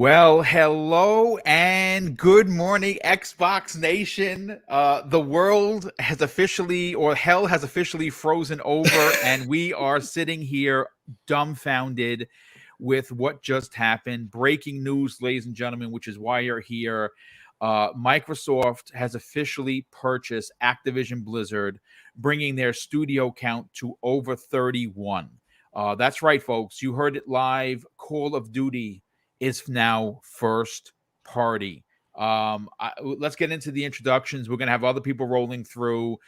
Well, hello and good morning, Xbox Nation. The world has officially, or hell has officially frozen over, and we are sitting here dumbfounded with what just happened. Breaking news, ladies and gentlemen, which is why you're here. Microsoft has officially purchased Activision Blizzard, bringing their studio count to over 31. That's right, folks. You heard it live. Call of Duty is now first party. Let's get into the introductions. We're going to have other people rolling through.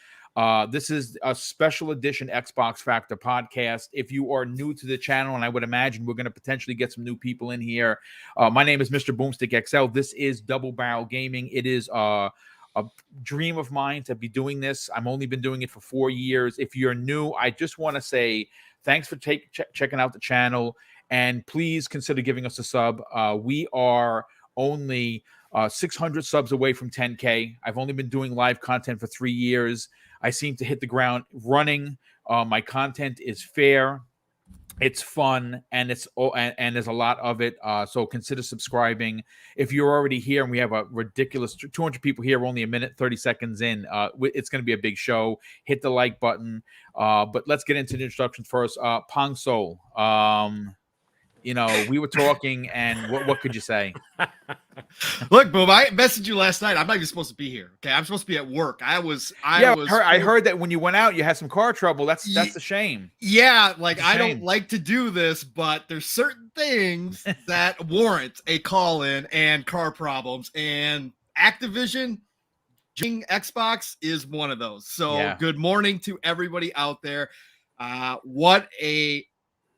This is a special edition Xbox Factor podcast. If you are new to the channel, and I would imagine we're going to potentially get some new people in here. My name is Mr. BoomStick XL. This is Double Barrel Gaming. It is a dream of mine to be doing this. I've only been doing it for 4 years. If you're new, I just want to say thanks for checking out the channel. And please consider giving us a sub. We are only 600 subs away from 10K. I've only been doing live content for 3 years. I seem to hit the ground running. My content is fair, it's fun, and and there's a lot of it. So consider subscribing. If you're already here, and we have a ridiculous 200 people here, we're only a minute 30 seconds in. It's going to be a big show. Hit the like button. But let's get into the introductions first. Pong Soul. You know, we were talking, and what could you say? Look, Boom, I messaged you last night. I'm not even supposed to be here. Okay, I'm supposed to be at work. I heard that when you went out, you had some car trouble. That's a shame. Yeah, like I don't like to do this, but there's certain things that warrant a call-in and car problems, and Activision Xbox is one of those. So yeah. Good morning to everybody out there.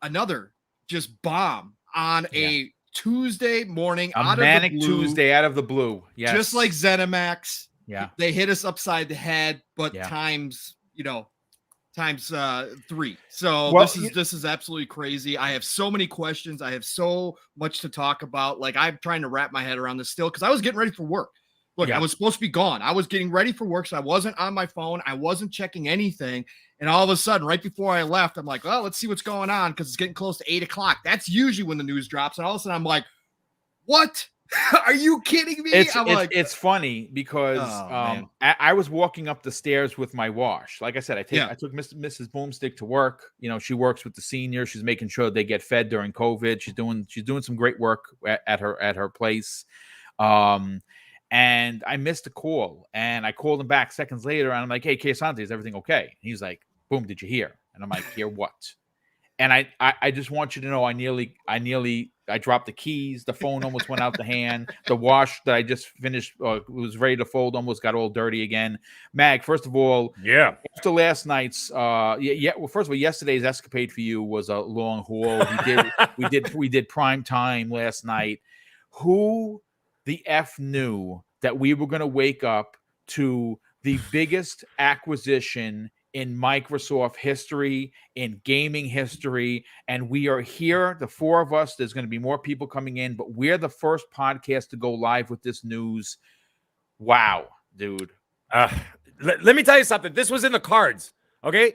Another just bomb on a Tuesday morning, a manic Tuesday out of the blue. Yes. Just like ZeniMax. Yeah. They hit us upside the head, but times 3. So this is absolutely crazy. I have so many questions. I have so much to talk about. Like, I'm trying to wrap my head around this still because I was getting ready for work. Look, I was supposed to be gone. I was getting ready for work, so I wasn't on my phone. I wasn't checking anything. And all of a sudden, right before I left, I'm like, well, let's see what's going on because it's getting close to 8 o'clock. That's usually when the news drops. And all of a sudden, I'm like, what? Are you kidding me? It's funny because I was walking up the stairs with my wash. Like I said, I took Mrs. Boomstick to work. You know, she works with the seniors. She's making sure they get fed during COVID. She's doing some great work at her place. And I missed a call, and I called him back seconds later, and I'm like, hey, Asante, is everything okay? And he's like, Boom, did you hear? And I'm like, hear what? And I just want you to know I dropped the keys. The phone almost went out the hand. The wash that I just finished was ready to fold, almost got all dirty again. Mag, first of all, after last night's well, first of all, yesterday's escapade for you was a long haul. We did prime time last night. Who the F knew that we were going to wake up to the biggest acquisition in Microsoft history, in gaming history, and we are here, the 4 of us. There's going to be more people coming in, but we're the first podcast to go live with this news. Wow, dude. Let me tell you something. This was in the cards, okay?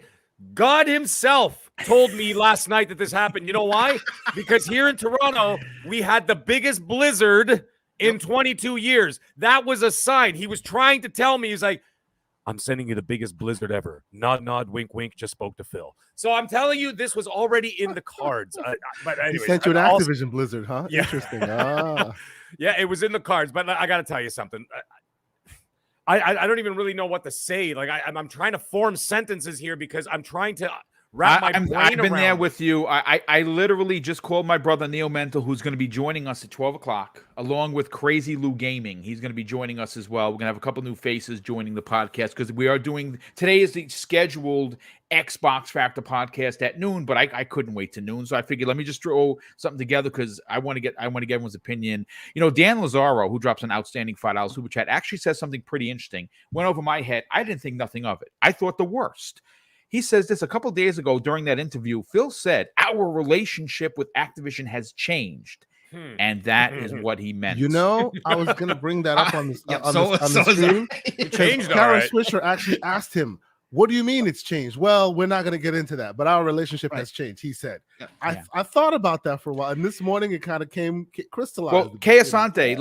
God himself told me last night that this happened. You know why? Because here in Toronto, we had the biggest blizzard in 22 years. That was a sign. He was trying to tell me, he's like, I'm sending you the biggest blizzard ever. Nod, nod, wink, wink, just spoke to Phil. So I'm telling you, this was already in the cards. But anyways, he sent you an Activision Blizzard, huh? Yeah. Interesting. Yeah, it was in the cards. But I got to tell you something. I don't even really know what to say. Like, I'm trying to form sentences here because I'm trying to wrap my brain I've been around there with you. I literally just called my brother Neil Mental, who's going to be joining us at 12 o'clock, along with Crazy Lou Gaming. He's going to be joining us as well. We're going to have a couple new faces joining the podcast because we are doing today is the scheduled Xbox Factor podcast at noon, but I couldn't wait to noon, so I figured let me just throw something together because I want to get everyone's opinion. You know, Dan Lazaro, who drops an outstanding $5 super chat, actually says something pretty interesting. Went over my head. I didn't think nothing of it. I thought the worst. He says this a couple days ago during that interview. Phil said, our relationship with Activision has changed. And that is what he meant. You know, I was going to bring that up on the stream. It changed, Karen Swisher actually asked him, What do you mean it's changed? Well, we're not going to get into that, but our relationship has changed, he said. Yeah. I thought about that for a while, and this morning it kind of crystallized. Well, Kay Asante,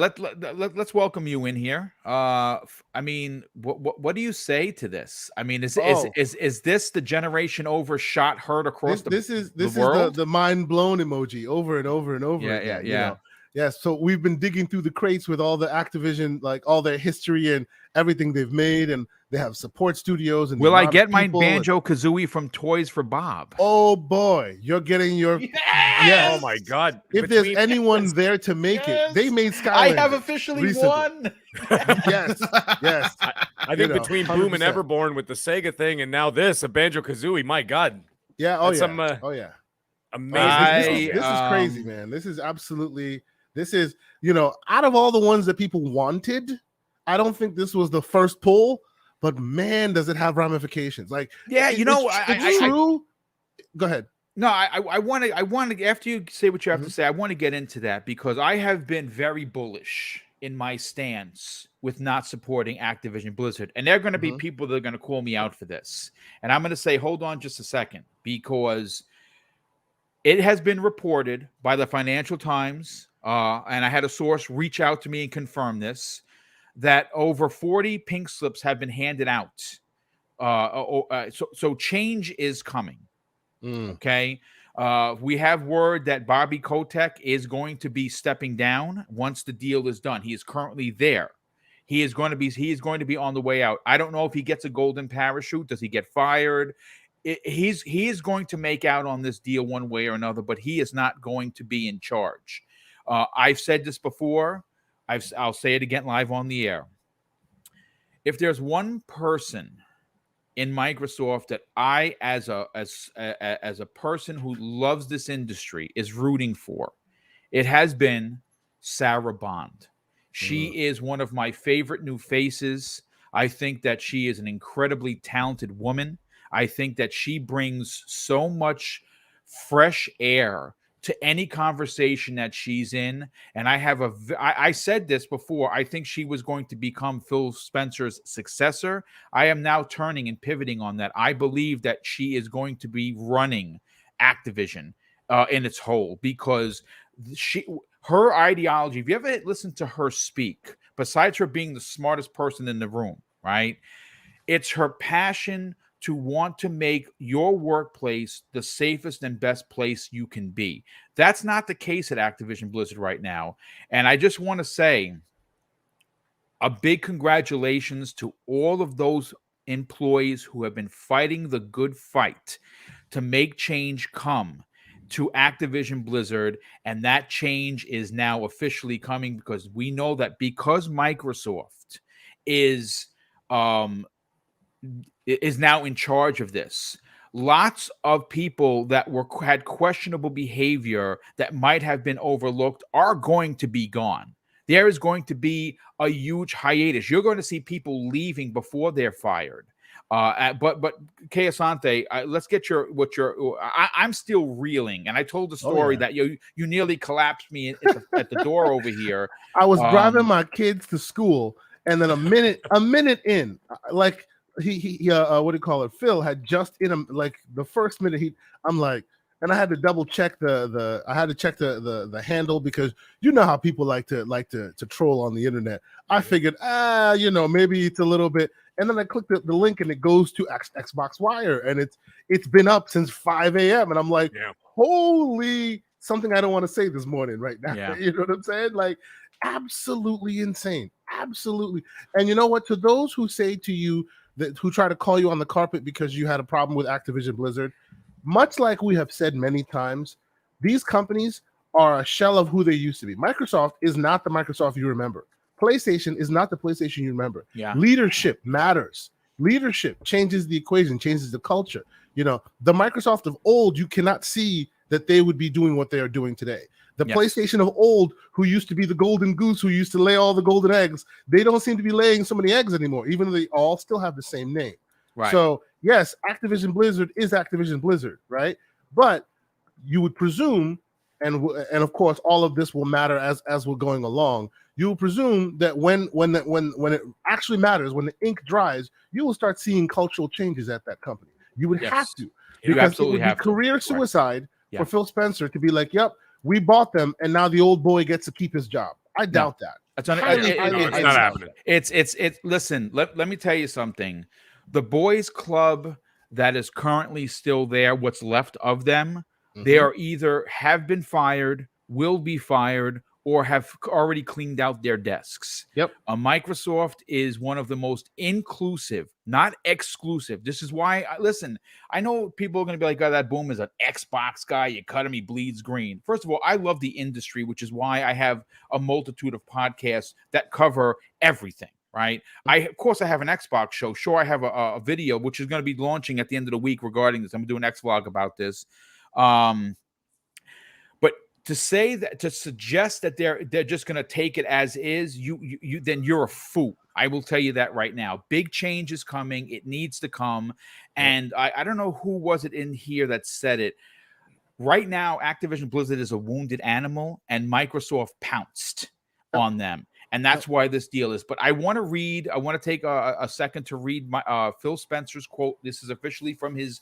let's welcome you in here. I mean, what do you say to this? I mean, is this the generation overshot heard across the world? This is the mind blown emoji over and over and over again. You know? Yeah, so we've been digging through the crates with all the Activision, like all their history and everything they've made, and they have support studios. And will I get my Banjo-Kazooie from Toys for Bob? Oh boy, you're getting your yes. Oh my God! If there's anyone there to make it, they made Skylanders. I have officially won. Yes. I think between 100%. Boom and Everborn with the Sega thing, and now this, a Banjo-Kazooie. My God. Yeah. Amazing. This is crazy, man. This is absolutely. This is, out of all the ones that people wanted, I don't think this was the first pull, but man, does it have ramifications. Like, yeah, it's true. Go ahead. No, I want to, after you say what you have to say, I want to get into that because I have been very bullish in my stance with not supporting Activision Blizzard. And there are going to be people that are going to call me out for this. And I'm going to say, hold on just a second, because it has been reported by the Financial Times, and I had a source reach out to me and confirm this, that over 40 pink slips have been handed out. So change is coming. Okay. We have word that Bobby Kotick is going to be stepping down once the deal is done. He is currently there. He is going to be on the way out. I don't know if he gets a golden parachute. Does he get fired? He is going to make out on this deal one way or another, but he is not going to be in charge. I've said this before. I'll say it again live on the air. If there's one person in Microsoft that I, as a person who loves this industry, is rooting for, it has been Sarah Bond. She is one of my favorite new faces. I think that she is an incredibly talented woman. I think that she brings so much fresh air to any conversation that she's in. And I said this before, I think she was going to become Phil Spencer's successor. I am now turning and pivoting on that. I believe that she is going to be running Activision in its whole, because her ideology, if you ever listen to her speak, besides her being the smartest person in the room, right? It's her passion to want to make your workplace the safest and best place you can be. That's not the case at Activision Blizzard right now. And I just want to say a big congratulations to all of those employees who have been fighting the good fight to make change come to Activision Blizzard. And that change is now officially coming, because we know that because Microsoft is now in charge of this, lots of people that had questionable behavior that might have been overlooked are going to be gone. There is going to be a huge hiatus. You're going to see people leaving before they're fired. But Kay Asante, let's get I'm still reeling, and I told the story that you nearly collapsed me at the door over here. I was driving my kids to school, and then a minute in, like, he what do you call it? Phil had just in him, like the first minute I'm like, and I had to double check the handle, because you know how people like to troll on the internet. I figured, maybe it's a little bit, and then I clicked the link and it goes to Xbox Wire, and it's been up since 5 a.m. and I'm like, holy, something I don't want to say this morning right now. Yeah. You know what I'm saying? Like, absolutely insane, absolutely. And you know what? To those who say to you, who try to call you on the carpet because you had a problem with Activision Blizzard, much like we have said many times, these companies are a shell of who they used to be. Microsoft is not the Microsoft you remember. PlayStation is not the PlayStation you remember. Yeah. Leadership matters. Leadership changes the equation, changes the culture. The Microsoft of old, you cannot see that they would be doing what they are doing today. The PlayStation of old, who used to be the golden goose, who used to lay all the golden eggs, they don't seem to be laying so many eggs anymore, even though they all still have the same name. Right. So, yes, Activision Blizzard is Activision Blizzard, right? But you would presume and of course, all of this will matter as we're going along. You will presume that when it actually matters, when the ink dries, you will start seeing cultural changes at that company. You would have to, because it would be career suicide for Phil Spencer to be like, "Yep, we bought them, and now the old boy gets to keep his job." I doubt that. It's not happening. It's listen, let me tell you something. The boys club that is currently still there, what's left of them, they are either have been fired, will be fired, or have already cleaned out their desks. Yep. Microsoft is one of the most inclusive, not exclusive. This is why, listen, I know people are going to be like, "Oh, that Boom is an Xbox guy. You cut him, he bleeds green." First of all, I love the industry, which is why I have a multitude of podcasts that cover everything, right? Of course, I have an Xbox show. Sure, I have a video, which is going to be launching at the end of the week regarding this. I'm going to do an X-Vlog about this. But to say that, to suggest that they're just going to take it as is, then you're a fool. I will tell you that right now. Big change is coming. It needs to come. And I don't know who was it in here that said it. Right now, Activision Blizzard is a wounded animal, and Microsoft pounced on them. And that's why this deal is. But I want to take a second to read my Phil Spencer's quote. This is officially from his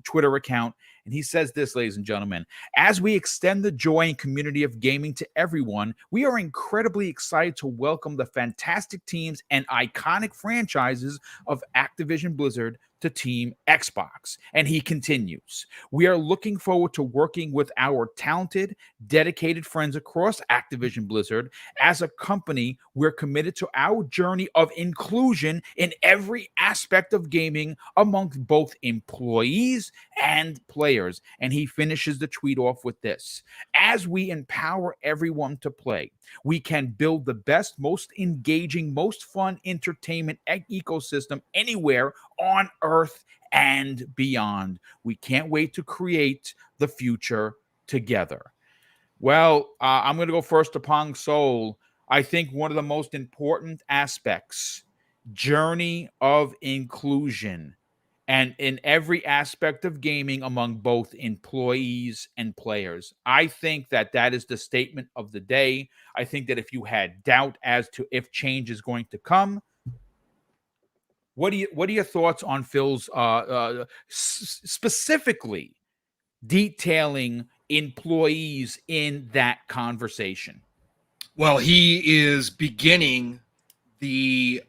Twitter account. And he says this, ladies and gentlemen: "As we extend the joy and community of gaming to everyone, we are incredibly excited to welcome the fantastic teams and iconic franchises of Activision Blizzard to Team Xbox." And he continues, "We are looking forward to working with our talented, dedicated friends across Activision Blizzard. As a company, we're committed to our journey of inclusion in every aspect of gaming amongst both employees and players." And he finishes the tweet off with this: "As we empower everyone to play, we can build the best, most engaging, most fun entertainment ecosystem anywhere on Earth and beyond. We can't wait to create the future together." Well, I'm going to go first to Pong Soul. I think one of the most important aspects, journey of inclusion, and in every aspect of gaming among both employees and players. I think that is the statement of the day. I think that if you had doubt as to if change is going to come, what are your thoughts on Phil's specifically detailing employees in that conversation? Well, he is beginning the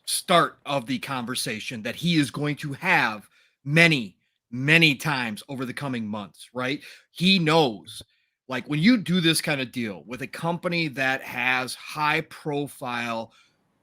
start of the conversation that he is going to have many, many times over the coming months, right? He knows, like, when you do this kind of deal with a company that has high profile,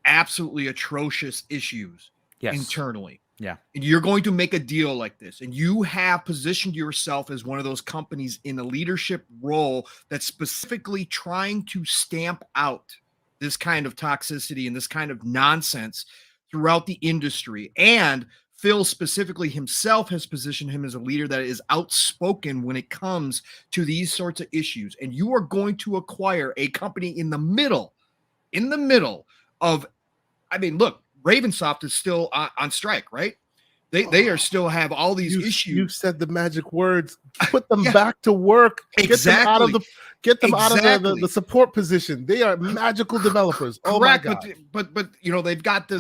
absolutely atrocious issues internally. Yeah. And you're going to make a deal like this, and you have positioned yourself as one of those companies in a leadership role that's specifically trying to stamp out this kind of toxicity and this kind of nonsense throughout the industry. And Phil specifically himself has positioned him as a leader that is outspoken when it comes to these sorts of issues. And you are going to acquire a company in the middle of, I mean, look, Ravensoft is still on strike, right? They are still have all these issues. You said the magic words. Put them back to work. Exactly. Get them out of the support position. They are magical developers. Correct. Oh my God. But you know, they've got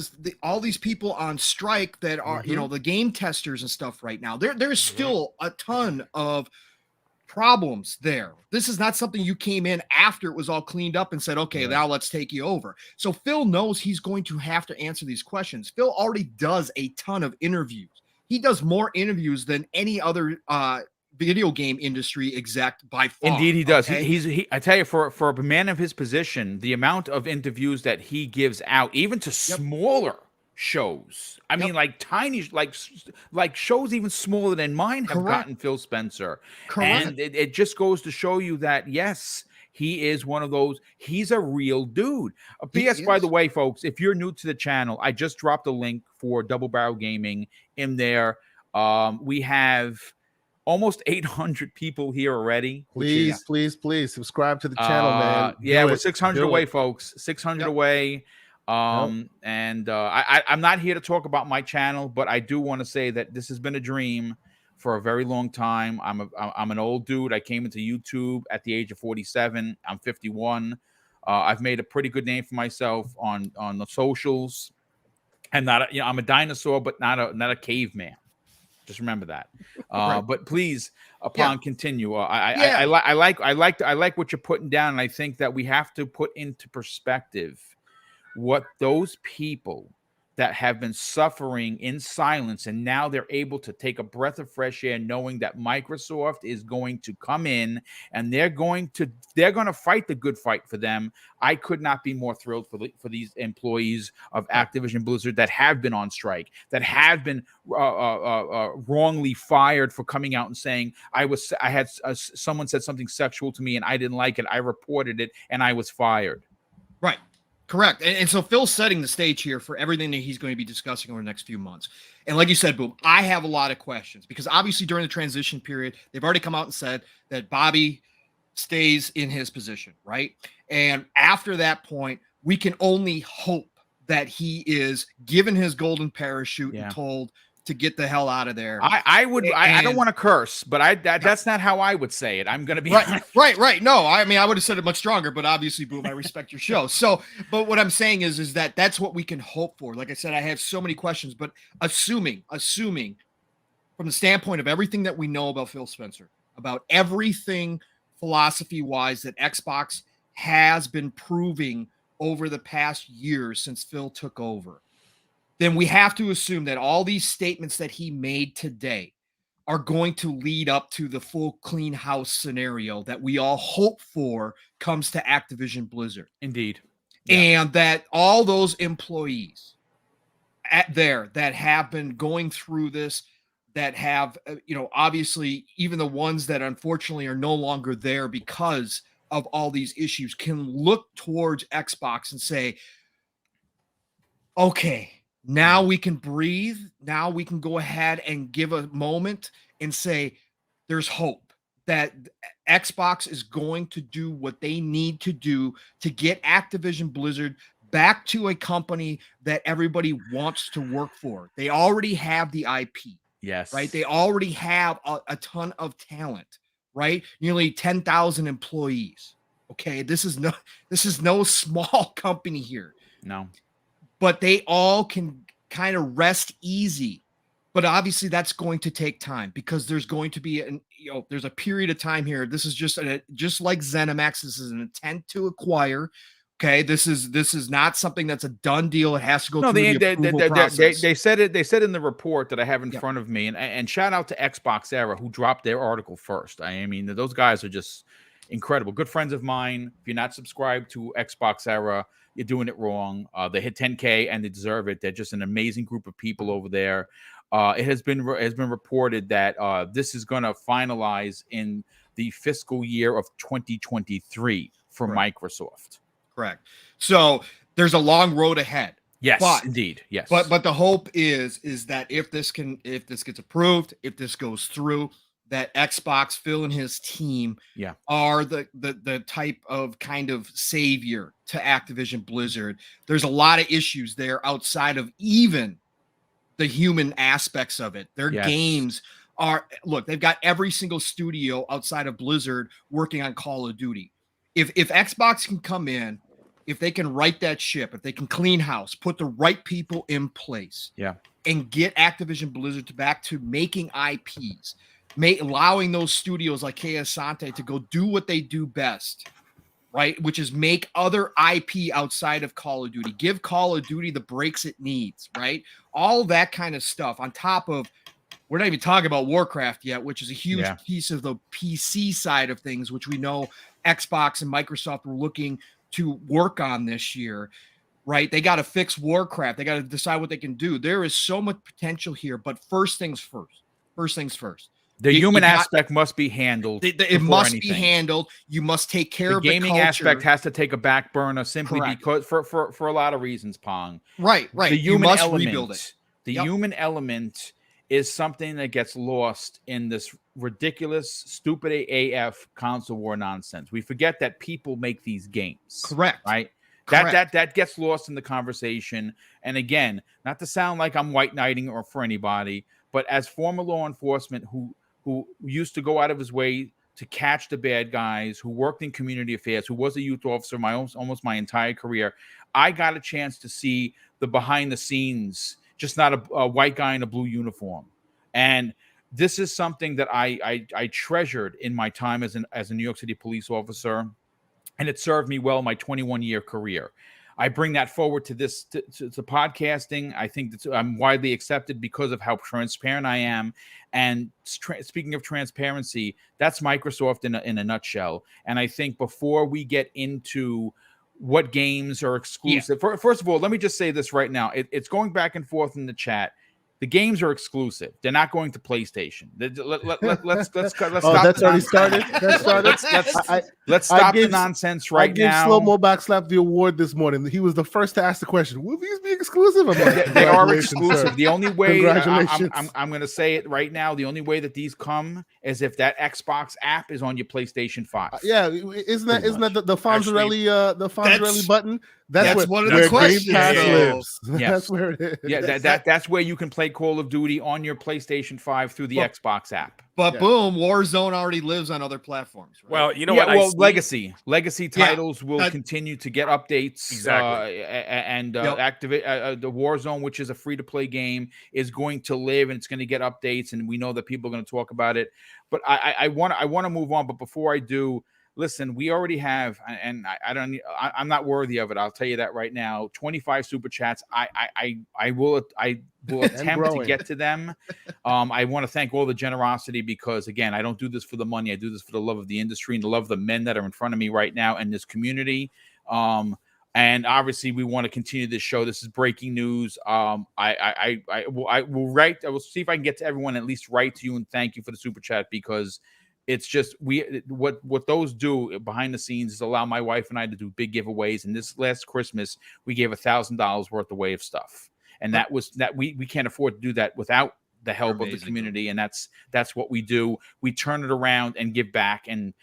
all these people on strike that are, you know, the game testers and stuff right now. There's still a ton of problems there. This is not something you came in after it was all cleaned up and said, okay, now let's take you over. So Phil knows he's going to have to answer these questions. Phil already does a ton of interviews. He does more interviews than any other video game industry exec by far. Indeed, he does. Okay? I tell you, for a man of his position, the amount of interviews that he gives out, even to smaller shows. I mean, like tiny, like shows even smaller than mine have gotten Phil Spencer. Correct. And it just goes to show you that, yes, he is one of those. He's a real dude. P.S. By the way, folks, if you're new to the channel, I just dropped a link for Double Barrel Gaming in there. We have almost 800 people here already. Please subscribe to the channel, man. Yeah, we're 600 away, folks. 600 away. And I'm not here to talk about my channel, but I do want to say that this has been a dream. for a very long time. I'm an old dude. I came into YouTube at the age of 47. I'm 51. I've made a pretty good name for myself on the socials, and I'm a dinosaur, but not a caveman. Just remember that. Right. But please, upon continue. I Yeah. like what you're putting down, and I think that we have to put into perspective what those people that have been suffering in silence, and now they're able to take a breath of fresh air, knowing that Microsoft is going to come in and they're going to fight the good fight for them. I could not be more thrilled for these employees of Activision Blizzard that have been on strike, that have been wrongly fired for coming out and saying someone said something sexual to me and I didn't like it. I reported it and I was fired. Right. Correct. And so Phil's setting the stage here for everything that he's going to be discussing over the next few months. And like you said, Boom, I have a lot of questions because obviously during the transition period, they've already come out and said that Bobby stays in his position, right? And after that point, we can only hope that he is given his golden parachute and told to get the hell out of there. I don't want to curse, but that's not how I would say it. I'm going to be right. No, I mean, I would have said it much stronger, but obviously, Boom, I respect your show. So, but what I'm saying is that that's what we can hope for. Like I said, I have so many questions, but assuming from the standpoint of everything that we know about Phil Spencer, about everything philosophy-wise that Xbox has been proving over the past years since Phil took over, then we have to assume that all these statements that he made today are going to lead up to the full clean house scenario that we all hope for comes to Activision Blizzard. Indeed. Yeah. And that all those employees that have been going through this, that have, obviously even the ones that unfortunately are no longer there because of all these issues can look towards Xbox and say, okay, now we can breathe. Now we can go ahead and give a moment and say there's hope that Xbox is going to do what they need to do to get Activision Blizzard back to a company that everybody wants to work for. They already have the IP. Yes. Right. They already have a ton of talent, right? Nearly 10,000 employees. Okay. This is no small company here. No. But they all can kind of rest easy. But obviously that's going to take time because there's going to be there's a period of time here. This is just like ZeniMax. This is an intent to acquire. Okay, this is not something that's a done deal. It has to go through the approval process. They said it. They said in the report that I have in front of me, and shout out to Xbox Era who dropped their article first. I mean, those guys are just incredible. Good friends of mine. If you're not subscribed to Xbox Era, you're doing it wrong. They hit 10K and they deserve it. They're just an amazing group of people over there. It has been reported that this is going to finalize in the fiscal year of 2023 for Microsoft. Correct. So there's a long road ahead. Yes, indeed. Yes. But the hope is that if this gets approved, if this goes through, that Xbox, Phil and his team are the type of kind of savior to Activision Blizzard. There's a lot of issues there outside of even the human aspects of it. Their games they've got every single studio outside of Blizzard working on Call of Duty. If Xbox can come in, if they can right that ship, if they can clean house, put the right people in place, and get Activision Blizzard back to making IPs, allowing those studios like Asante to go do what they do best, right? Which is make other IP outside of Call of Duty, give Call of Duty the breaks it needs, right? All that kind of stuff on top of, we're not even talking about Warcraft yet, which is a huge piece of the PC side of things, which we know Xbox and Microsoft were looking to work on this year, right? They got to fix Warcraft. They got to decide what they can do. There is so much potential here, but first things first. The human aspect must be handled. It must be handled. You must take care of the gaming aspect has to take a back burner simply because for a lot of reasons, Pong. Right. The human element, rebuild it. The human element is something that gets lost in this ridiculous, stupid AF console war nonsense. We forget that people make these games. Correct. Right? That gets lost in the conversation. And again, not to sound like I'm white knighting or for anybody, but as former law enforcement who used to go out of his way to catch the bad guys, who worked in community affairs, who was a youth officer almost my entire career, I got a chance to see the behind the scenes, just not a white guy in a blue uniform. And this is something that I treasured in my time as a New York City police officer, and it served me well in my 21-year career. I bring that forward to this to podcasting. I think that I'm widely accepted because of how transparent I am. And speaking of transparency, that's Microsoft in a nutshell. And I think before we get into what games are exclusive, first of all, let me just say this right now. It's going back and forth in the chat. The games are exclusive. They're not going to PlayStation. Let's stop. That's already started. That's started. Let's stop the nonsense right now. I gave Slow Mo Backslap the award this morning. He was the first to ask the question, will these be exclusive? They are exclusive. The only way, Congratulations. I'm going to say it right now, the only way that these come is if that Xbox app is on your PlayStation 5. Isn't that the Fonzarelli button? That's one of the questions. Lives. Yes. That's where it is. Yeah, that's where you can play Call of Duty on your PlayStation 5 through the Xbox app. But boom, Warzone already lives on other platforms. Right? Well, you know what? Well, legacy titles will continue to get updates. Exactly. Activate the Warzone, which is a free-to-play game, is going to live and it's going to get updates, and we know that people are going to talk about it. But I want to move on. But before I do, listen, we already have, and I'm not worthy of it. I'll tell you that right now. 25 super chats. I will attempt to get to them. I want to thank all the generosity because, again, I don't do this for the money. I do this for the love of the industry and the love of the men that are in front of me right now in this community. And obviously, we want to continue this show. This is breaking news. I will write. I will see if I can get to everyone, at least write to you and thank you for the super chat, because it's just what those do behind the scenes is allow my wife and I to do big giveaways. And this last Christmas, we gave $1,000 worth away of stuff, and that we can't afford to do that without the help of the community. And that's what we do. We turn it around and give back, and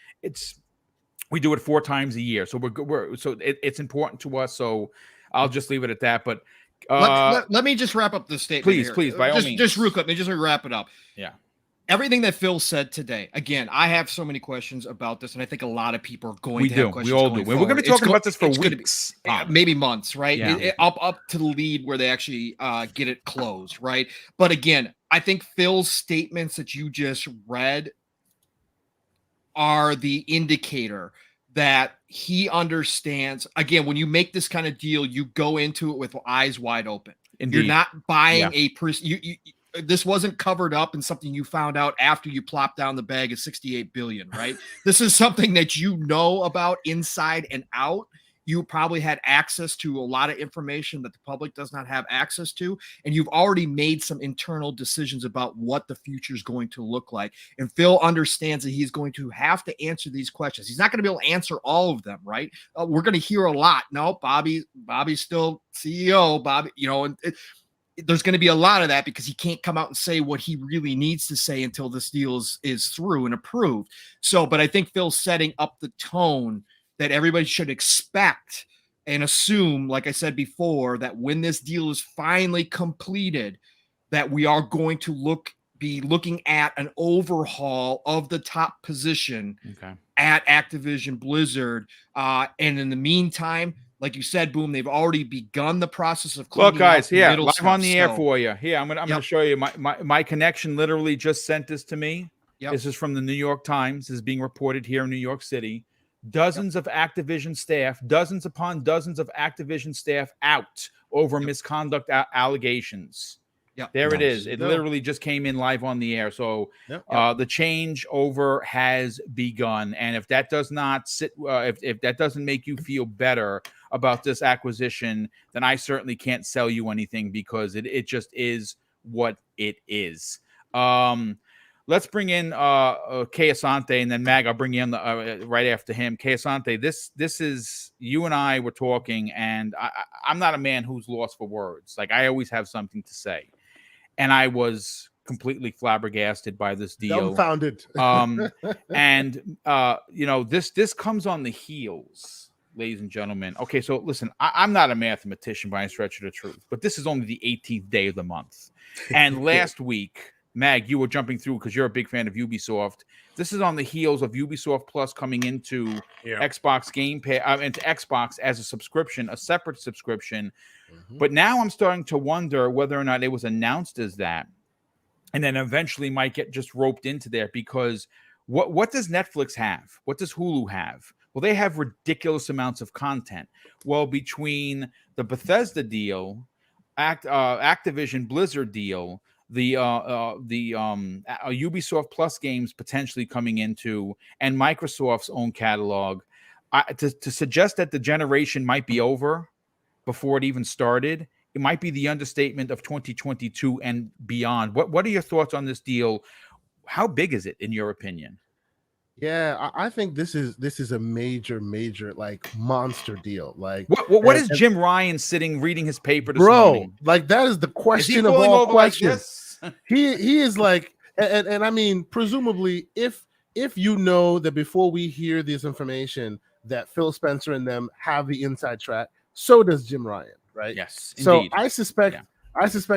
we do it 4 times a year. So it's important to us. So I'll just leave it at that. But let me just wrap up the statement. Please, by all means. Just real quick. Let me just wrap it up. Yeah. Everything that Phil said today, again, I have so many questions about this, and I think a lot of people are going to have questions. We all do. We're going to be talking about this for weeks. Maybe months, right? Yeah. Up to the lead where they actually get it closed, right? But again, I think Phil's statements that you just read are the indicator that he understands. Again, when you make this kind of deal, you go into it with eyes wide open. Indeed. You're not buying a person. This wasn't covered up and something you found out after you plopped down the bag of 68 billion, right? This is something that you know about inside and out. You probably had access to a lot of information that the public does not have access to. And you've already made some internal decisions about what the future is going to look like. And Phil understands that he's going to have to answer these questions. He's not going to be able to answer all of them, right? We're going to hear a lot. No, Bobby's still CEO, Bobby, and there's going to be a lot of that because he can't come out and say what he really needs to say until this deal is through and approved. So, but I think Phil's setting up the tone that everybody should expect and assume, like I said before, that when this deal is finally completed, that we are going to be looking at an overhaul of the top position at Activision Blizzard. And in the meantime, like you said, Boom, they've already begun the process of cleaning. Look, guys, live on the air for you. Here, I'm gonna show you. My connection literally just sent this to me. This is from the New York Times. This is being reported here in New York City. Dozens of Activision staff, dozens upon dozens of Activision staff out over misconduct allegations. There it is. It literally just came in live on the air. So the changeover has begun. And if that does not if that doesn't make you feel better about this acquisition, then I certainly can't sell you anything, because it just is what it is. Let's bring in Kay Asante, and then Mag, I'll bring you in right after him. Kay Asante, this is, you and I were talking, and I'm not a man who's lost for words. Like, I always have something to say. And I was completely flabbergasted by this deal. Dumbfounded. This comes on the heels, ladies and gentlemen. Okay, so listen, I'm not a mathematician by any stretch of the truth, but this is only the 18th day of the month. And last week, Mag, you were jumping through because you're a big fan of Ubisoft. This is on the heels of Ubisoft Plus coming into Xbox Game Pass, into Xbox as a subscription, a separate subscription. But now I'm starting to wonder whether or not it was announced as that, and then eventually might get just roped into there, because what does Netflix have? What does Hulu have? Well, they have ridiculous amounts of content. Well, between the Bethesda deal, Activision Blizzard deal, the Ubisoft Plus games potentially coming into, and Microsoft's own catalog, to suggest that the generation might be over before it even started, it might be the understatement of 2022 and beyond. What are your thoughts on this deal? How big is it in your opinion? Yeah, I think this is a major like monster deal. Like, what is Jim Ryan sitting reading his paper this bro? morning? Like, that is the question of all questions. Like he is like, and I mean, presumably, if you know that before we hear this information that Phil Spencer and them have the inside track, so does Jim Ryan, right? Yes. So indeed. I suspect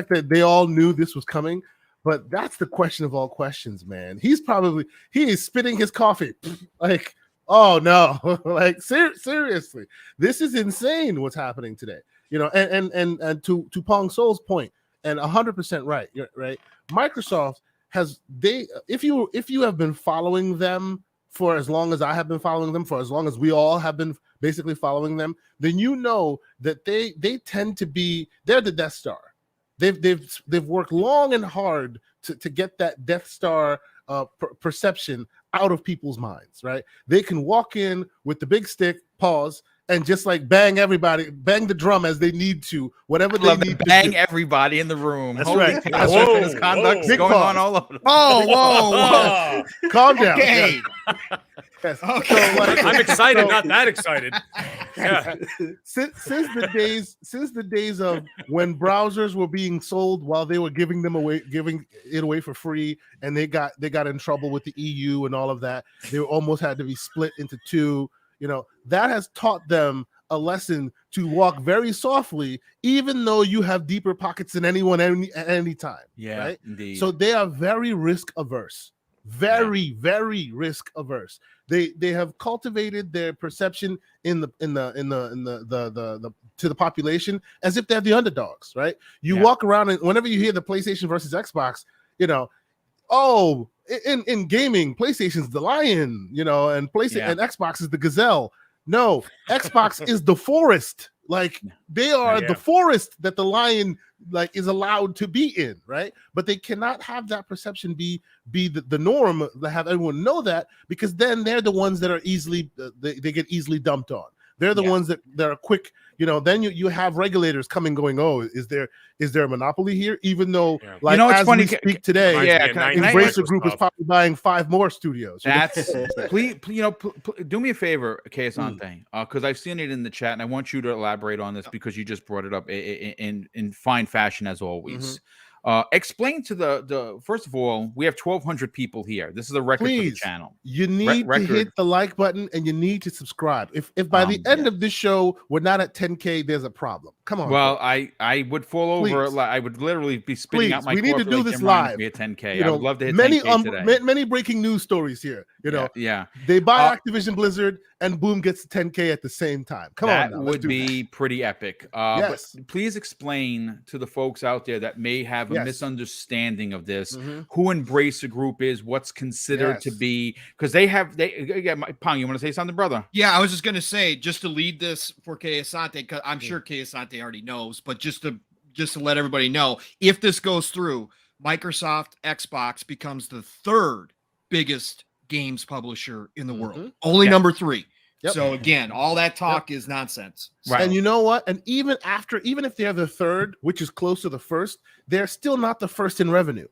that they all knew this was coming. But that's the question of all questions, man. He is spitting his coffee. Like, oh no, like seriously, this is insane what's happening today. You know, and to Pong Soul's point, and 100% right. You're right. Microsoft has if you have been following them for as long as I have been following them, for as long as we all have been basically following them, then you know that they tend to be, they're the Death Star. They've worked long and hard to get that Death Star perception out of people's minds, right? They can walk in with the big stick, pause, and just like bang the drum as they need to, whatever they need to bang everybody in the room. That's right. That's right. Misconduct going on all over. Whoa. Calm down. Okay. Yes. Okay. So, like, I'm excited, not that excited. Yeah. Since the days of when browsers were being sold while they were giving it away for free, and they got in trouble with the EU and all of that, they almost had to be split into two. You know, that has taught them a lesson to walk very softly, even though you have deeper pockets than anyone at any time. Yeah, right. Indeed. So they are very risk averse. Very risk averse. They have cultivated their perception to the population as if they're the underdogs, right? You walk around, and whenever you hear the PlayStation versus Xbox, you know, in gaming, PlayStation's the lion, you know, and and Xbox is the gazelle. No, Xbox is the forest. Like, they are the forest that the lion like is allowed to be in, right? But they cannot have that perception be the norm, to have everyone know that, because then they're the ones that are easily they get easily dumped on. They're the ones that are quick, you know. Then you have regulators coming, going, "Oh, is there a monopoly here?" Even though, like, you know, it's funny. We speak today, Embracer Group is probably buying 5 more studios. That's please, do me a favor, Keisante, because I've seen it in the chat, and I want you to elaborate on this because you just brought it up in fine fashion as always. Explain to the first of all, we have 1,200 people here. This is a record for the channel. You need to hit the like button, and you need to subscribe. If by the end of this show we're not at 10K, there's a problem. Come on. Well, I would fall over. I would literally be spitting out my. We need to do this live. Be at 10K. You know, I would love to hit 10K today. Many breaking news stories here. You know, yeah. They buy Activision Blizzard, and Boom gets 10K at the same time. Come on, that would be pretty epic. Yes. But please explain to the folks out there that may have a misunderstanding of this, who Embracer Group is, what's considered to be, because Pong, you want to say something, brother? Yeah, I was just gonna say, just to lead this for Keisante, because I'm sure Keisante already knows, but just to let everybody know, if this goes through, Microsoft Xbox becomes the 3rd biggest games publisher in the world, only number 3. So again, all that talk is nonsense. Right. And you know what? And even if they're the 3rd, which is close to the 1st, they're still not the 1st in revenue.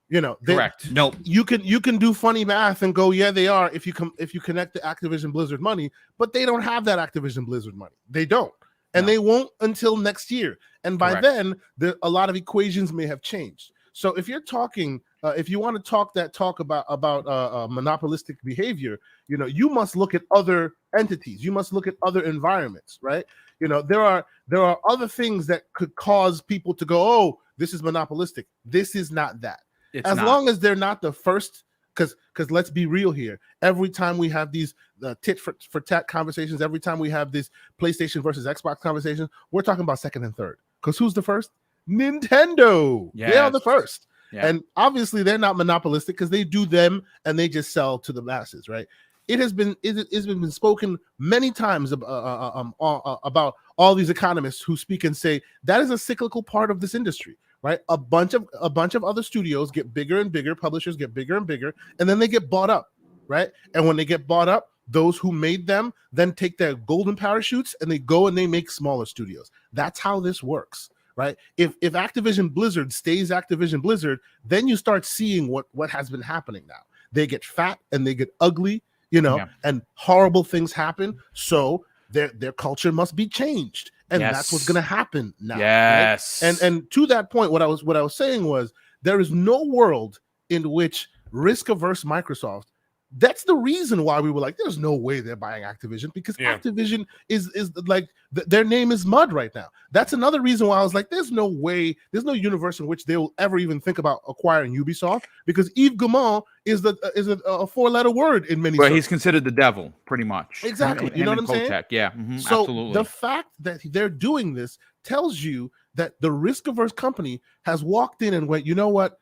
You know, correct. No, you can do funny math and go, yeah, they are, if you connect the Activision Blizzard money, but they don't have that Activision Blizzard money. They don't. And they won't until next year. And by then, a lot of equations may have changed. So if you're talking, if you want to talk about monopolistic behavior, you know, you must look at other entities. You must look at other environments, right? You know, there are other things that could cause people to go, oh, this is monopolistic. This is not that. It's as not. long as they're not the first. Because let's be real here. Every time we have these tit for tat conversations, every time we have this PlayStation versus Xbox conversations, we're talking about second and third. Because who's the first? Nintendo. Yes. They are the first. Yeah. And obviously they're not monopolistic because they do them and they just sell to the masses, right? It's been spoken many times about all these economists who speak and say that is a cyclical part of this industry. Right, a bunch of other studios get bigger and bigger, publishers get bigger and bigger, and then they get bought up, right? And when they get bought up, those who made them then take their golden parachutes and they go and they make smaller studios. That's how this works, right? If Activision Blizzard stays Activision Blizzard, then you start seeing what has been happening now. They get fat and they get ugly, and horrible things happen. So their culture must be changed. And that's what's going to happen now. Yes. Right? And to that point, what I was saying was there is no world in which risk-averse Microsoft. That's the reason why we were like, there's no way they're buying Activision because Activision is like their name is mud right now. That's another reason why I was like, there's no way, there's no universe in which they will ever even think about acquiring Ubisoft because Yves Guillemot is a four-letter word in many. Well, he's considered the devil, pretty much. Exactly. You know what I'm saying? Yeah. So absolutely. The fact that they're doing this tells you that the risk-averse company has walked in and went, you know what,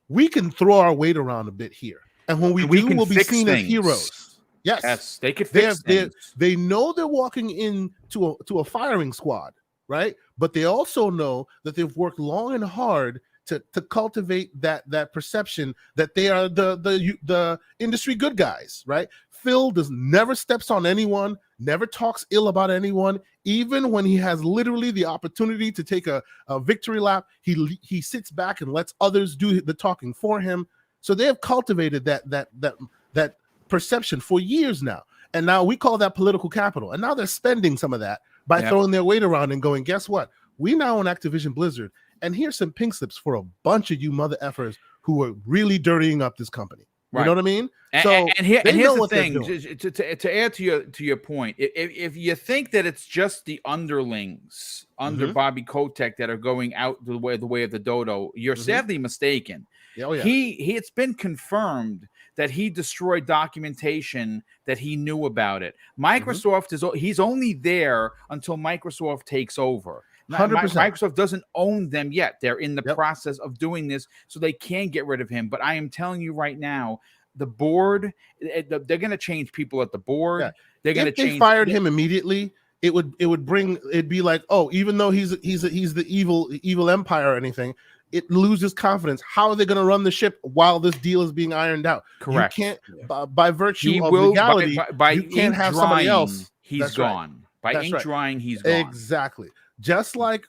we can throw our weight around a bit here. And when we do, we'll be seen as heroes. Yes, they could fix things. They know they're walking into a firing squad, right? But they also know that they've worked long and hard to cultivate that perception that they are the industry good guys, right? Phil never steps on anyone, never talks ill about anyone, even when he has literally the opportunity to take a victory lap. He sits back and lets others do the talking for him. So they have cultivated that perception for years now. And now we call that political capital. And now they're spending some of that by throwing their weight around and going, guess what? We now own Activision Blizzard. And here's some pink slips for a bunch of you mother effers who are really dirtying up this company. You know what I mean? So and here's the thing, to add to your point, if you think that it's just the underlings under Bobby Kotick that are going out the way of the dodo, you're sadly mistaken. Oh, yeah. It's been confirmed that he destroyed documentation that he knew about it. Microsoft he's only there until Microsoft takes over. 100%. Microsoft doesn't own them yet. They're in the process of doing this, so they can get rid of him. But I am telling you right now, the board, they're going to change people at the board. Yeah. They're going to change. If they fired him immediately, it'd be like, oh, even though he's the evil empire or anything, it loses confidence. How are they going to run the ship while this deal is being ironed out? Correct. You can't, by virtue of legality, you can't have somebody else. He's gone. By ink drying, he's gone. Exactly. Just like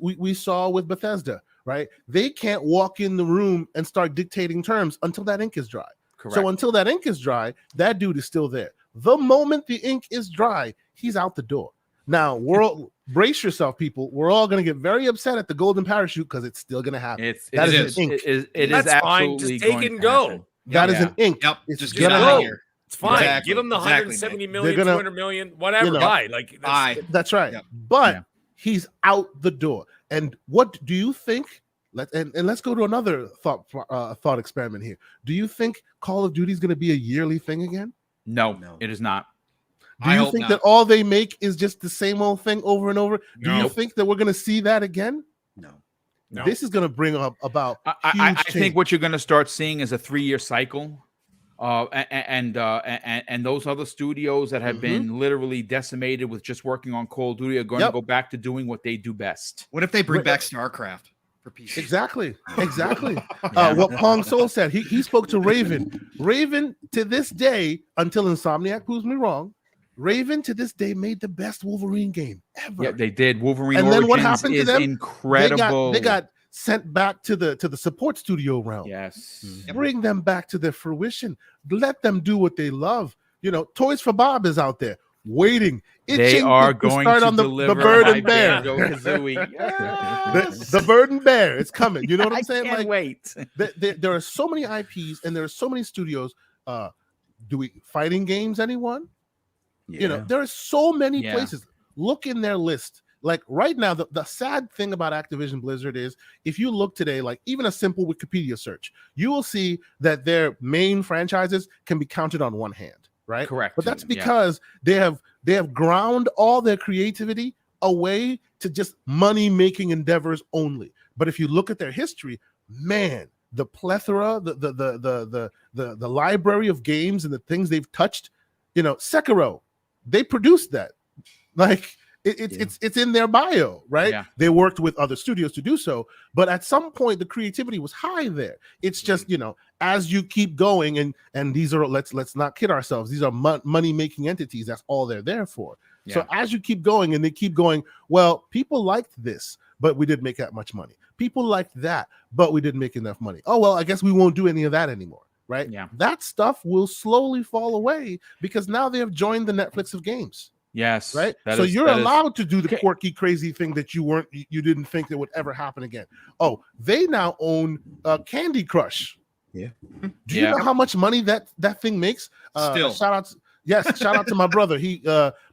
we saw with Bethesda, right? They can't walk in the room and start dictating terms until that ink is dry. Correct. So until that ink is dry, that dude is still there. The moment the ink is dry, he's out the door. Now, brace yourself, people. We're all going to get very upset at the golden parachute because it's still going to happen. It is That's fine. Just take it and go. That is an ink. Yep. It's just get out of here. It's fine. Exactly. Give them the 170 million, 200 million, whatever. That's right. But he's out the door. And what do you think? Let's go to another thought experiment here. Do you think Call of Duty is going to be a yearly thing again? No, it is not. Do you think that all they make is just the same old thing over and over? Do you think that we're going to see that again? No. This is going to bring up about I think what you're going to start seeing is a 3-year cycle. And those other studios that have been literally decimated with just working on Call of Duty are going to go back to doing what they do best. What if they bring back StarCraft for PC? Exactly. What Pong Soul said. He spoke to Raven. Raven, to this day, until Insomniac proves me wrong, Raven to this day made the best Wolverine game ever. Yeah, they did. Wolverine and Origins then what happened to them? Incredible. They got sent back to the support studio realm. Yes. Bring them back to their fruition. Let them do what they love. Toys for Bob is out there waiting. They are going to start on the Bird and Bear. Yes. The Bird and Bear. It's coming. You know what I'm saying? I can't wait. There are so many IPs and there are so many studios. Do we fighting games? Anyone? Yeah. There are so many places. Look in their list. like right now, the sad thing about Activision Blizzard is if you look today, like even a simple Wikipedia search, you will see that their main franchises can be counted on one hand, right? Correct. But that's because they have ground all their creativity away to just money-making endeavors only. But if you look at their history, man, the plethora, the library of games and the things they've touched, Sekiro, they produced that. Like it's in their bio, right? Yeah. They worked with other studios to do so, but at some point the creativity was high there. It's just, as you keep going, and these are, let's not kid ourselves, these are money-making entities. That's all they're there for. Yeah. So as you keep going and they keep going, well, people liked this, but we didn't make that much money. People liked that, but we didn't make enough money. Oh, well, I guess we won't do any of that anymore, right? Yeah. That stuff will slowly fall away because now they have joined the Netflix of games. Yes. Right. So you're allowed to do the quirky, crazy thing that you didn't think that would ever happen again. Oh, they now own Candy Crush. Yeah. Do you know how much money that thing makes? Still. Shout out to my brother.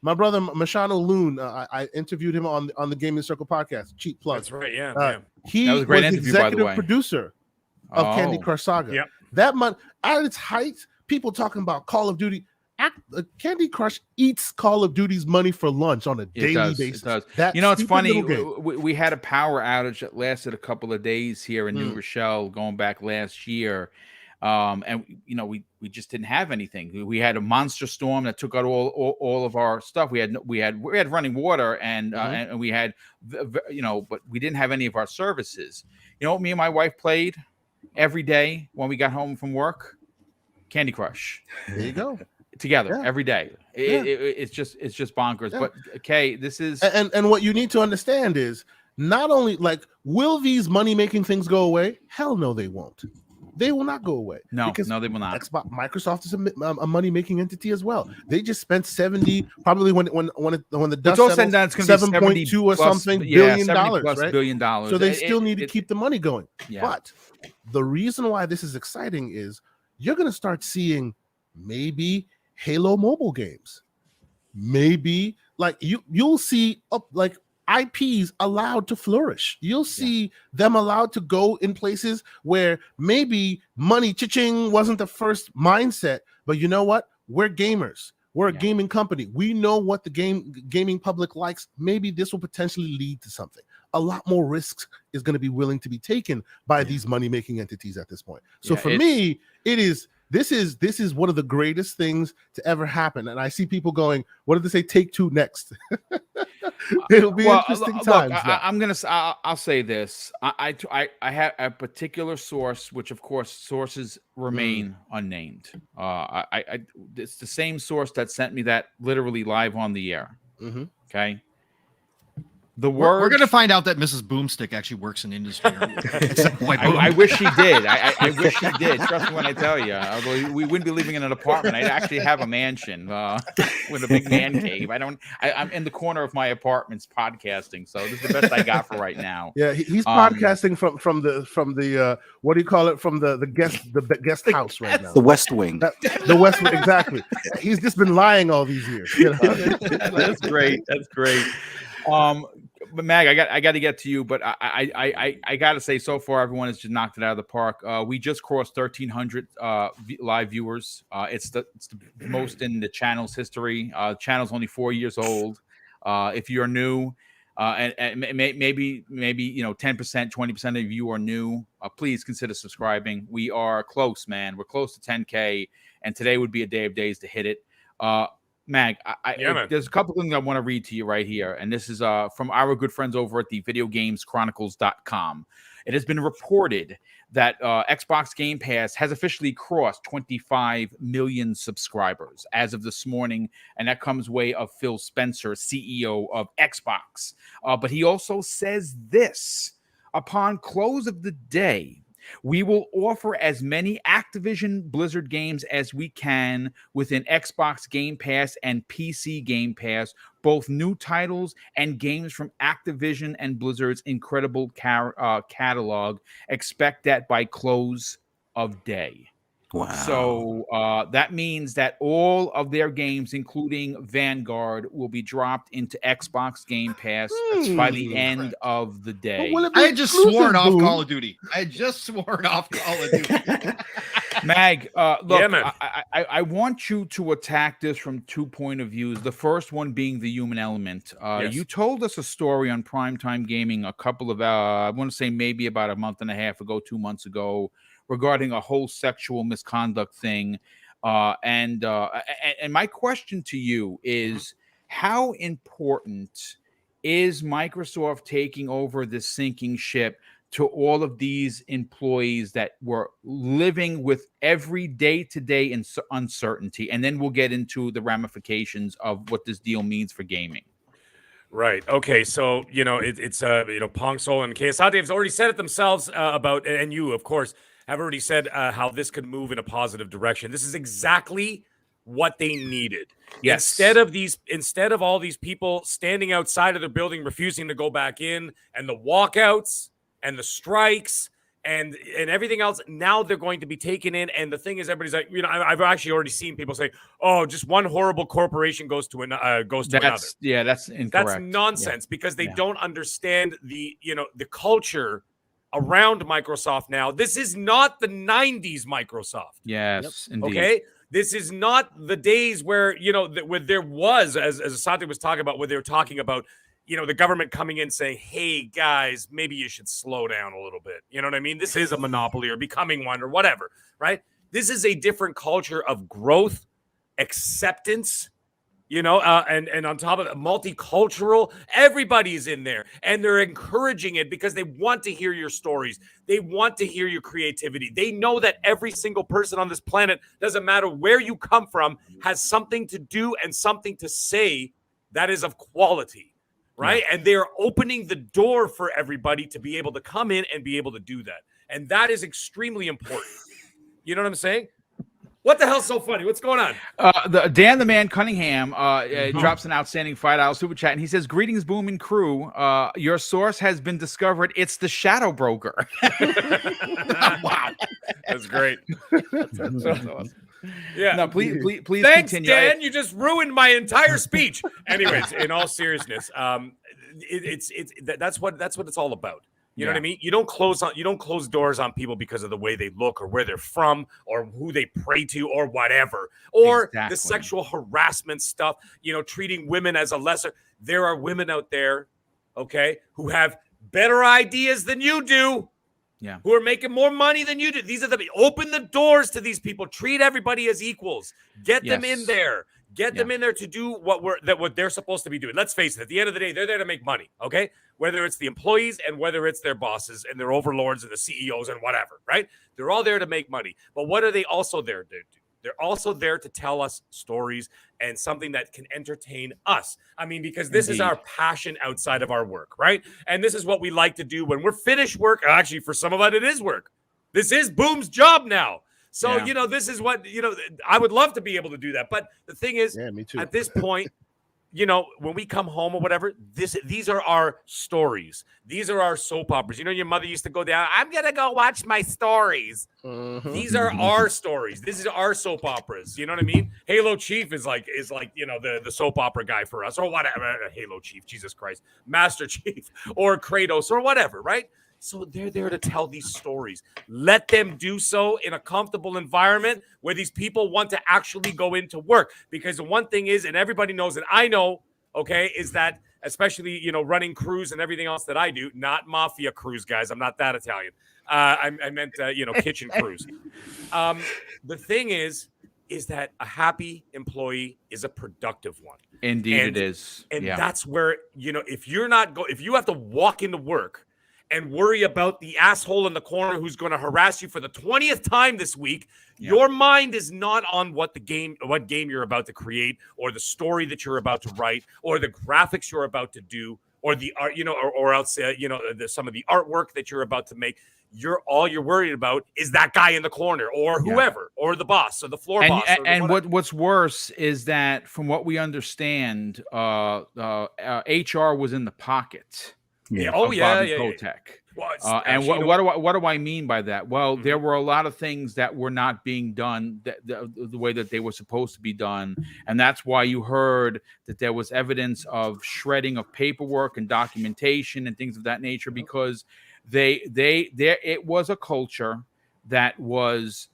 My brother Mashano Loon. I interviewed him on the Gaming Circle podcast. Cheap plug. That's right. Yeah. He that was a great was interview, by the executive way. producer of Candy Crush Saga. Yep. That month at its height, people talking about Call of Duty. Candy Crush eats Call of Duty's money for lunch on a daily basis. It does. It's funny. We had a power outage that lasted a couple of days here in New Rochelle going back last year. And we just didn't have anything. We had a monster storm that took out all of our stuff. We had running water and we had, but we didn't have any of our services. You know what me and my wife played every day when we got home from work? Candy Crush. There you go. Together every day. It's just bonkers. But okay, this is and what you need to understand is not only will these money-making things go away? Hell no, they won't. They will not go away. No, they will not. Microsoft is a money-making entity as well. They just spent 70, probably when the dust settles, it's going to be 7.2 or something billion dollars, right? $1 billion. So they still need to keep the money going. Yeah. But the reason why this is exciting is you're going to start seeing maybe Halo mobile games. Maybe you'll see IPs allowed to flourish. You'll see them allowed to go in places where maybe money cha-ching wasn't the first mindset, but you know what? We're gamers. We're a gaming company. We know what the gaming public likes. Maybe this will potentially lead to something. A lot more risks is going to be willing to be taken by these money-making entities at this point. So for me, this is one of the greatest things to ever happen. And I see people going, what did they say? Take two next. It'll be interesting times. I'll say this. I have a particular source, which of course sources remain unnamed. It's the same source that sent me that literally live on the air. Okay. We're going to find out that Mrs. Boomstick actually works in industry. I wish she did. I wish she did. Trust me when I tell you. Although we wouldn't be living in an apartment. I'd actually have a mansion with a big man cave. I'm in the corner of my apartment's podcasting. So this is the best I got for right now. Yeah, he's podcasting from the what do you call it? From the guest house right now. The West Wing. The West Wing, exactly. He's just been lying all these years. That's great. That's great. But Mag, I got to get to you, but I got to say, so far everyone has just knocked it out of the park. We just crossed 1,300 live viewers. It's the most in the channel's history. Channel's only 4 years old. If you're new, and maybe 10%, 20% of you are new, please consider subscribing. We are close, man. We're close to 10K, and today would be a day of days to hit it. Mag, there's a couple things I want to read to you right here. And this is from our good friends over at the videogameschronicles.com. It has been reported that Xbox Game Pass has officially crossed 25 million subscribers as of this morning. And that comes way of Phil Spencer, CEO of Xbox. But he also says this: upon close of the day, we will offer as many Activision Blizzard games as we can within Xbox Game Pass and PC Game Pass, both new titles and games from Activision and Blizzard's incredible catalog. Expect that by close of day. Wow. So that means that all of their games, including Vanguard, will be dropped into Xbox Game Pass by the end of the day. But will it be I had just sworn off exclusive, Call Boom? of Duty. I had just sworn off Call of Duty. Mag, look, Yeah, man. I want you to attack this from 2 point of views. The first one being the human element. Yes. You told us a story on Primetime Gaming a couple of, I want to say maybe about a month and a half ago, 2 months ago, regarding a whole sexual misconduct thing. And my question to you is, how important is Microsoft taking over this sinking ship to all of these employees that were living with every day-to-day uncertainty? And then we'll get into the ramifications of what this deal means for gaming. Right. Okay. So, it's Pong Sol and KSI have already said it themselves about, and you, of course, have already said how this could move in a positive direction. This is exactly what they needed. Yes. Instead of all these people standing outside of their building, refusing to go back in, and the walkouts and the strikes and everything else, now they're going to be taken in. And the thing is, everybody's like, I've actually already seen people say, "Oh, just one horrible corporation goes to another." Yeah, that's incorrect. That's nonsense because they don't understand the culture around Microsoft now. This is not the 90s Microsoft. Yes, indeed. Okay? This is not the days where, where there was, as Asante was talking about, where they were talking about, the government coming in saying, "Hey, guys, maybe you should slow down a little bit." You know what I mean? This is a monopoly or becoming one or whatever, right? This is a different culture of growth, acceptance, and on top of it, multicultural, everybody's in there, and they're encouraging it because they want to hear your stories. They want to hear your creativity. They know that every single person on this planet, doesn't matter where you come from, has something to do and something to say that is of quality, right? Yeah. And they're opening the door for everybody to be able to come in and be able to do that. And that is extremely important. You know what I'm saying? What the hell's so funny? What's going on? Dan the Man Cunningham drops an outstanding $5 super chat, and he says, "Greetings, Boom and crew. Your source has been discovered. It's the Shadow Broker." Wow, that's great. That's awesome. Yeah. No, please Thanks, continue. Dan. You just ruined my entire speech. Anyways, in all seriousness, that's what it's all about. You know what I mean? You don't close doors on people because of the way they look or where they're from or who they pray to or whatever, or the sexual harassment stuff, treating women as a lesser. There are women out there, okay, who have better ideas than you do. Yeah. Who are making more money than you do. These are open the doors to these people. Treat everybody as equals. Get them in there. Get them in there to do what they're supposed to be doing. Let's face it. At the end of the day, they're there to make money. Okay, whether it's the employees and whether it's their bosses and their overlords and the CEOs and whatever. Right? They're all there to make money. But what are they also there to do? They're also there to tell us stories and something that can entertain us. I mean, because this is our passion outside of our work, right? And this is what we like to do when we're finished work. Actually, for some of us, it is work. This is Boom's job now. So, this is what, I would love to be able to do that. But the thing is, me too. At this point, when we come home or whatever, these are our stories. These are our soap operas. Your mother used to go down, "I'm going to go watch my stories." Mm-hmm. These are our stories. This is our soap operas. You know what I mean? Halo Chief is like the soap opera guy for us, or whatever. Halo Chief, Jesus Christ, Master Chief, or Kratos, or whatever, right? So they're there to tell these stories. Let them do so in a comfortable environment where these people want to actually go into work. Because the one thing is, and everybody knows, and I know, okay, is that especially, running crews and everything else that I do, not mafia crews, guys. I'm not that Italian. I meant, kitchen crews. The thing is that a happy employee is a productive one. Indeed, it is. And that's where, if you have to walk into work and worry about the asshole in the corner who's going to harass you for the 20th time this week, your mind is not on what game you're about to create, or the story that you're about to write, or the graphics you're about to do, or the art, or else, some of the artwork that you're about to make. All you're worried about is that guy in the corner, or whoever, or the boss, or the floor boss. And what's worse is that, from what we understand, HR was in the pocket Yeah. Bobby Kotick. Well, And what do I mean by that? Well, there were a lot of things that were not being done the way that they were supposed to be done, and that's why you heard that there was evidence of shredding of paperwork and documentation and things of that nature, because it was a culture that was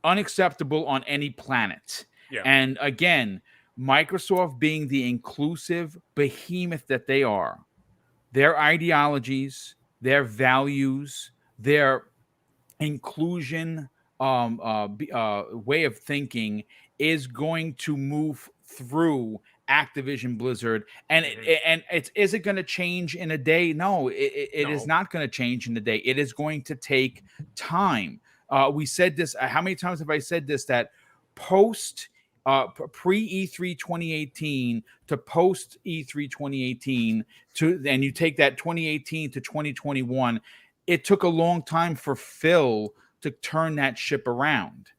unacceptable on any planet. Yeah. And again, Microsoft being the inclusive behemoth that they are, their ideologies, their values, their inclusion way of thinking is going to move through Activision Blizzard, and is it going to change in a day? No, it is not going to change in a day. It is going to take time. We said this. How many times have I said this? That post pre E3 2018 to post E3 2018 and you take that 2018 to 2021, it took a long time for Phil to turn that ship around,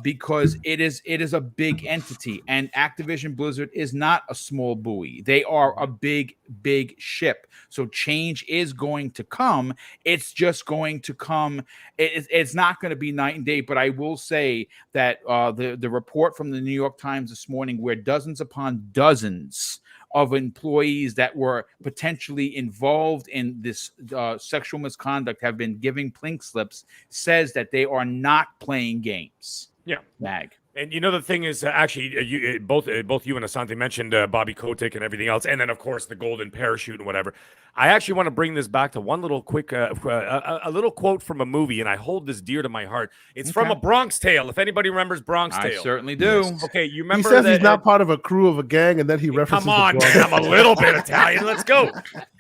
because it is a big entity, and Activision Blizzard is not a small buoy. They are a big ship. So change is going to come. It's just going to come. It's not going to be night and day. But I will say that the report from the New York Times this morning, where dozens upon dozens of employees that were potentially involved in this sexual misconduct have been giving pink slips, says that they are not playing games. Yeah. Mag. And you know, the thing is, actually, both you and Asante mentioned Bobby Kotick and everything else, and then of course the golden parachute and whatever. I actually want to bring this back to one little quick, a little quote from a movie, and I hold this dear to my heart. It's from A Bronx Tale. If anybody remembers Bronx Tale, I certainly do. Yes. Okay, you remember? He says he's not part of a crew of a gang, and then he references. Come on, man, I'm a little bit Italian. Let's go.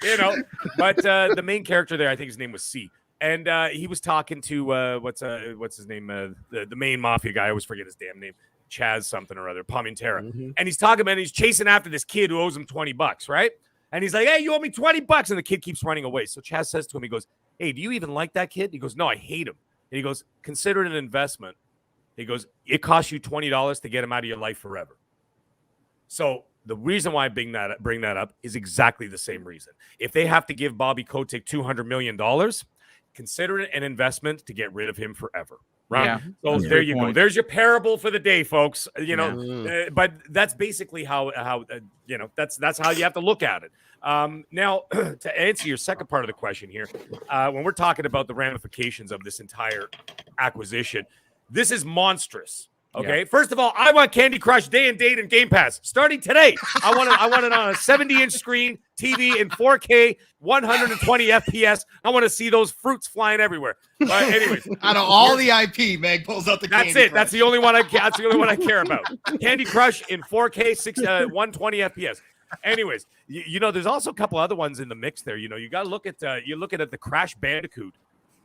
You know, but the main character there, I think his name was C. And he was talking to what's his name? The main mafia guy. I always forget his damn name. Chaz something or other, Palmintera. And he's talking about, and he's chasing after this kid who owes him $20, right? And he's like, "Hey, you owe me $20." And the kid keeps running away. So Chaz says to him, he goes, "Hey, do you even like that kid?" He goes, "No, I hate him." And he goes, "Consider it an investment." He goes, "It costs you $20 to get him out of your life forever." So the reason why I bring that up is exactly the same reason. If they have to give Bobby Kotick $200 million, consider it an investment to get rid of him forever. Right. Yeah, so there you go. There's your parable for the day, folks. You know, but that's basically how you know, that's how you have to look at it. Now, to answer your second part of the question here, when we're talking about the ramifications of this entire acquisition, this is monstrous. Okay. Yeah. First of all, I want Candy Crush Day and Date and Game Pass starting today. I want it on a 70-inch screen TV in 4K, 120 FPS. I want to see those fruits flying everywhere. But anyways, out of all the IP, Meg pulls out the. That's Candy it. Crush. That's the only one I care about. Candy Crush in 4K, 120 FPS. Anyways, you know, there's also a couple other ones in the mix there. You know, you got to look at the Crash Bandicoot.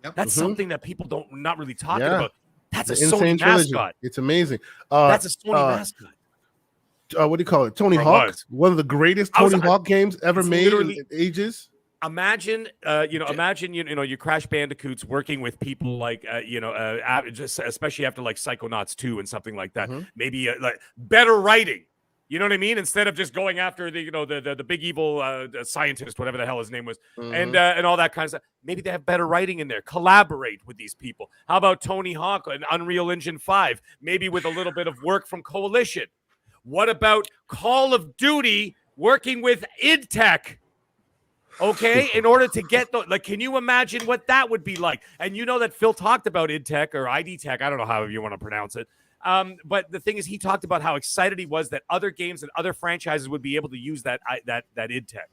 Yep. That's something that people not really talking about. That's a Sony mascot. It's amazing. That's a Sony mascot. What do you call it? Tony Hawk. One of the greatest Tony Hawk games ever made in ages. Imagine, imagine your Crash Bandicoots working with people like, just especially after like Psychonauts 2 and something like that. Maybe like better writing. You know what I mean? Instead of just going after the big evil scientist, whatever the hell his name was, and all that kind of stuff. Maybe they have better writing in there. Collaborate with these people. How about Tony Hawk and Unreal Engine 5? Maybe with a little bit of work from Coalition. What about Call of Duty working with id Tech? Okay, in order to get can you imagine what that would be like? And you know that Phil talked about id Tech or ID Tech. I don't know how you want to pronounce it. But the thing is, he talked about how excited he was that other games and other franchises would be able to use that id Tech.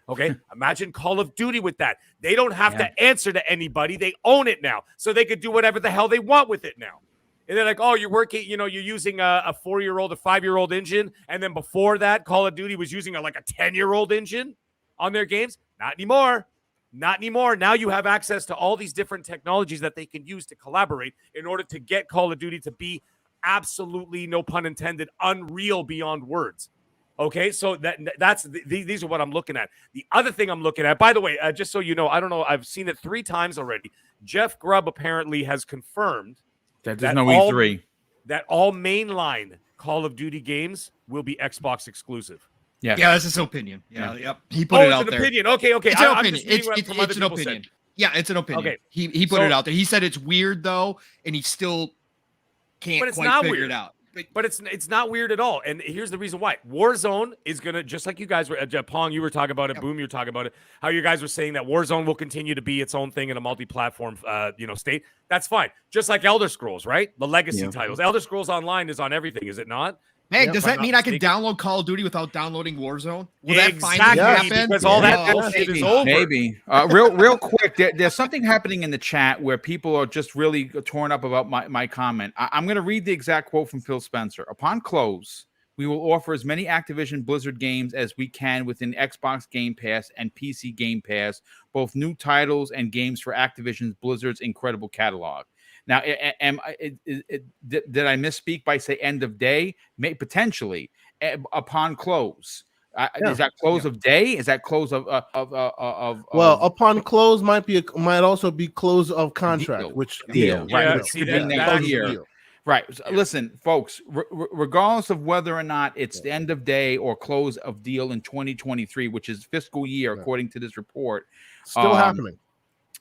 Okay, imagine Call of Duty with that. They don't have to answer to anybody. They own it now, so they could do whatever the hell they want with it now. And they're like, "Oh, you're working. You know, you're using a 4-year-old, a 5-year-old engine, and then before that, Call of Duty was using a 10-year-old engine on their games. Not anymore." Not anymore. Now you have access to all these different technologies that they can use to collaborate in order to get Call of Duty to be absolutely, no pun intended, unreal beyond words. Okay, so these are what I'm looking at. The other thing I'm looking at, by the way, just so you know, I don't know, I've seen it 3 times already. Jeff Grubb apparently has confirmed that there's no E3. That all mainline Call of Duty games will be Xbox exclusive. Yeah, that's his opinion. Yeah, yep. He put Oh, it it's out an there. opinion. Okay. It's an I'm opinion. just reading what It's from other an people opinion. said. Yeah, it's an opinion. Okay. He put it out there. He said it's weird though, and he still can't But it's quite not figure weird. it out. But it's not weird at all. And here's the reason why. Warzone is gonna, just like you guys were, Pong, you were talking about it. Yep. Boom, you were talking about it. How you guys were saying that Warzone will continue to be its own thing in a multi-platform, state. That's fine. Just like Elder Scrolls, right? The legacy titles. Elder Scrolls Online is on everything, is it not? Hey, Yep, does that mean I can download Call of Duty without downloading Warzone? Will that finally Exactly, happen? because all that Oh, bullshit is maybe, over. maybe. Real quick, there's something happening in the chat where people are just really torn up about my comment. I'm going to read the exact quote from Phil Spencer. Upon close, we will offer as many Activision Blizzard games as we can within Xbox Game Pass and PC Game Pass, both new titles and games for Activision's Blizzard's incredible catalog. Now, did I misspeak by say end of day? Potentially upon close. Is that close of day? Is that close of well, upon close might also be close of contract, deal. which Deal, right? Yeah, Which see, could that- be that- next year. Right. So listen, folks, regardless of whether or not it's the end of day or close of deal in 2023, which is fiscal year, according to this report, still happening.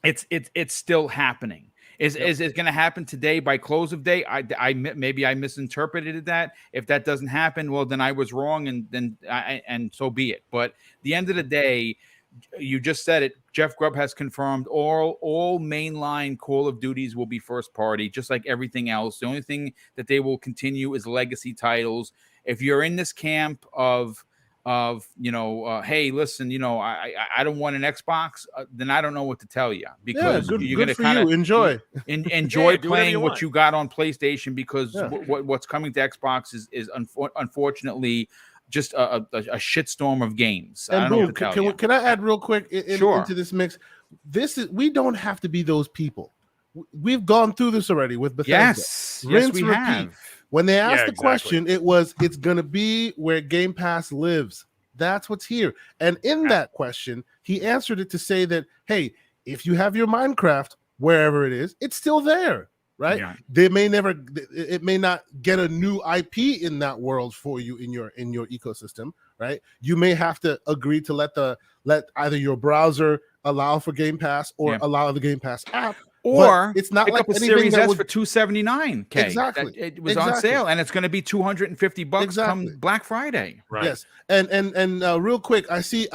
It's still happening. Is it going to happen today by close of day? Maybe I misinterpreted that. If that doesn't happen, well, then I was wrong, and so be it. But the end of the day, you just said it. Jeff Grubb has confirmed all mainline Call of Duties will be first party, just like everything else. The only thing that they will continue is legacy titles. If you're in this camp of hey, listen, I don't want an Xbox, then I don't know what to tell you, because you're going to kind of enjoy playing what you got on PlayStation, because what's coming to Xbox is unfortunately just a shitstorm of games. And I don't know what to tell you. can I add real quick into this mix? We don't have to be those people. We've gone through this already with Bethesda. Yes, we have. When they asked the question, it's going to be where Game Pass lives. That's what's here. And in that question, he answered it to say that, hey, if you have your Minecraft, wherever it is, it's still there, right? Yeah. It may not get a new IP in that world for you in your ecosystem, right? You may have to agree to let either your browser allow for Game Pass or allow the Game Pass app. Or it's not pick like up a Series S for $279. Exactly, it was on sale, and it's going to be $250 come Black Friday. Right. Yes, and real quick, I see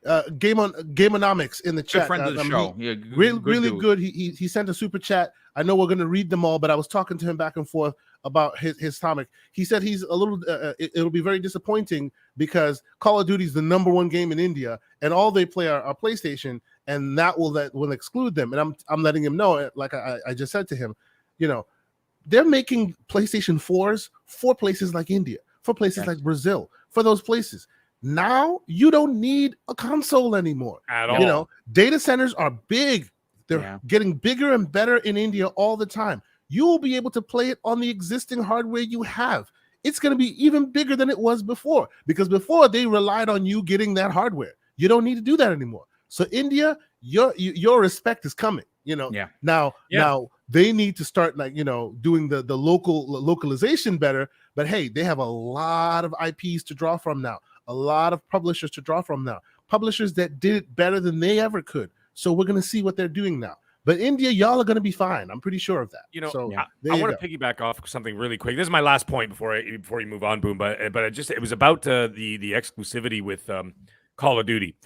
Gameonomics in the chat. Good friend of the show. Really good. He sent a super chat. I know we're going to read them all, but I was talking to him back and forth about his topic. He said he's a little. It'll be very disappointing because Call of Duty is the #1 game in India, and all they play are PlayStation, and that will exclude them. And I'm letting him know, like I just said to him, they're making PlayStation 4s for places like India, for places like Brazil, for those places. Now you don't need a console anymore at all. Data centers are big. They're getting bigger and better in India all the time. You will be able to play it on the existing hardware you have. It's going to be even bigger than it was before, because before they relied on you getting that hardware. You don't need to do that anymore. So India, your respect is coming. Now they need to start doing the localization better. But hey, they have a lot of IPs to draw from now, a lot of publishers to draw from now, publishers that did it better than they ever could. So we're going to see what they're doing now. But India, y'all are going to be fine. I'm pretty sure of that. I want to piggyback off something really quick. This is my last point before you move on, Boom. But it was about the exclusivity with Call of Duty.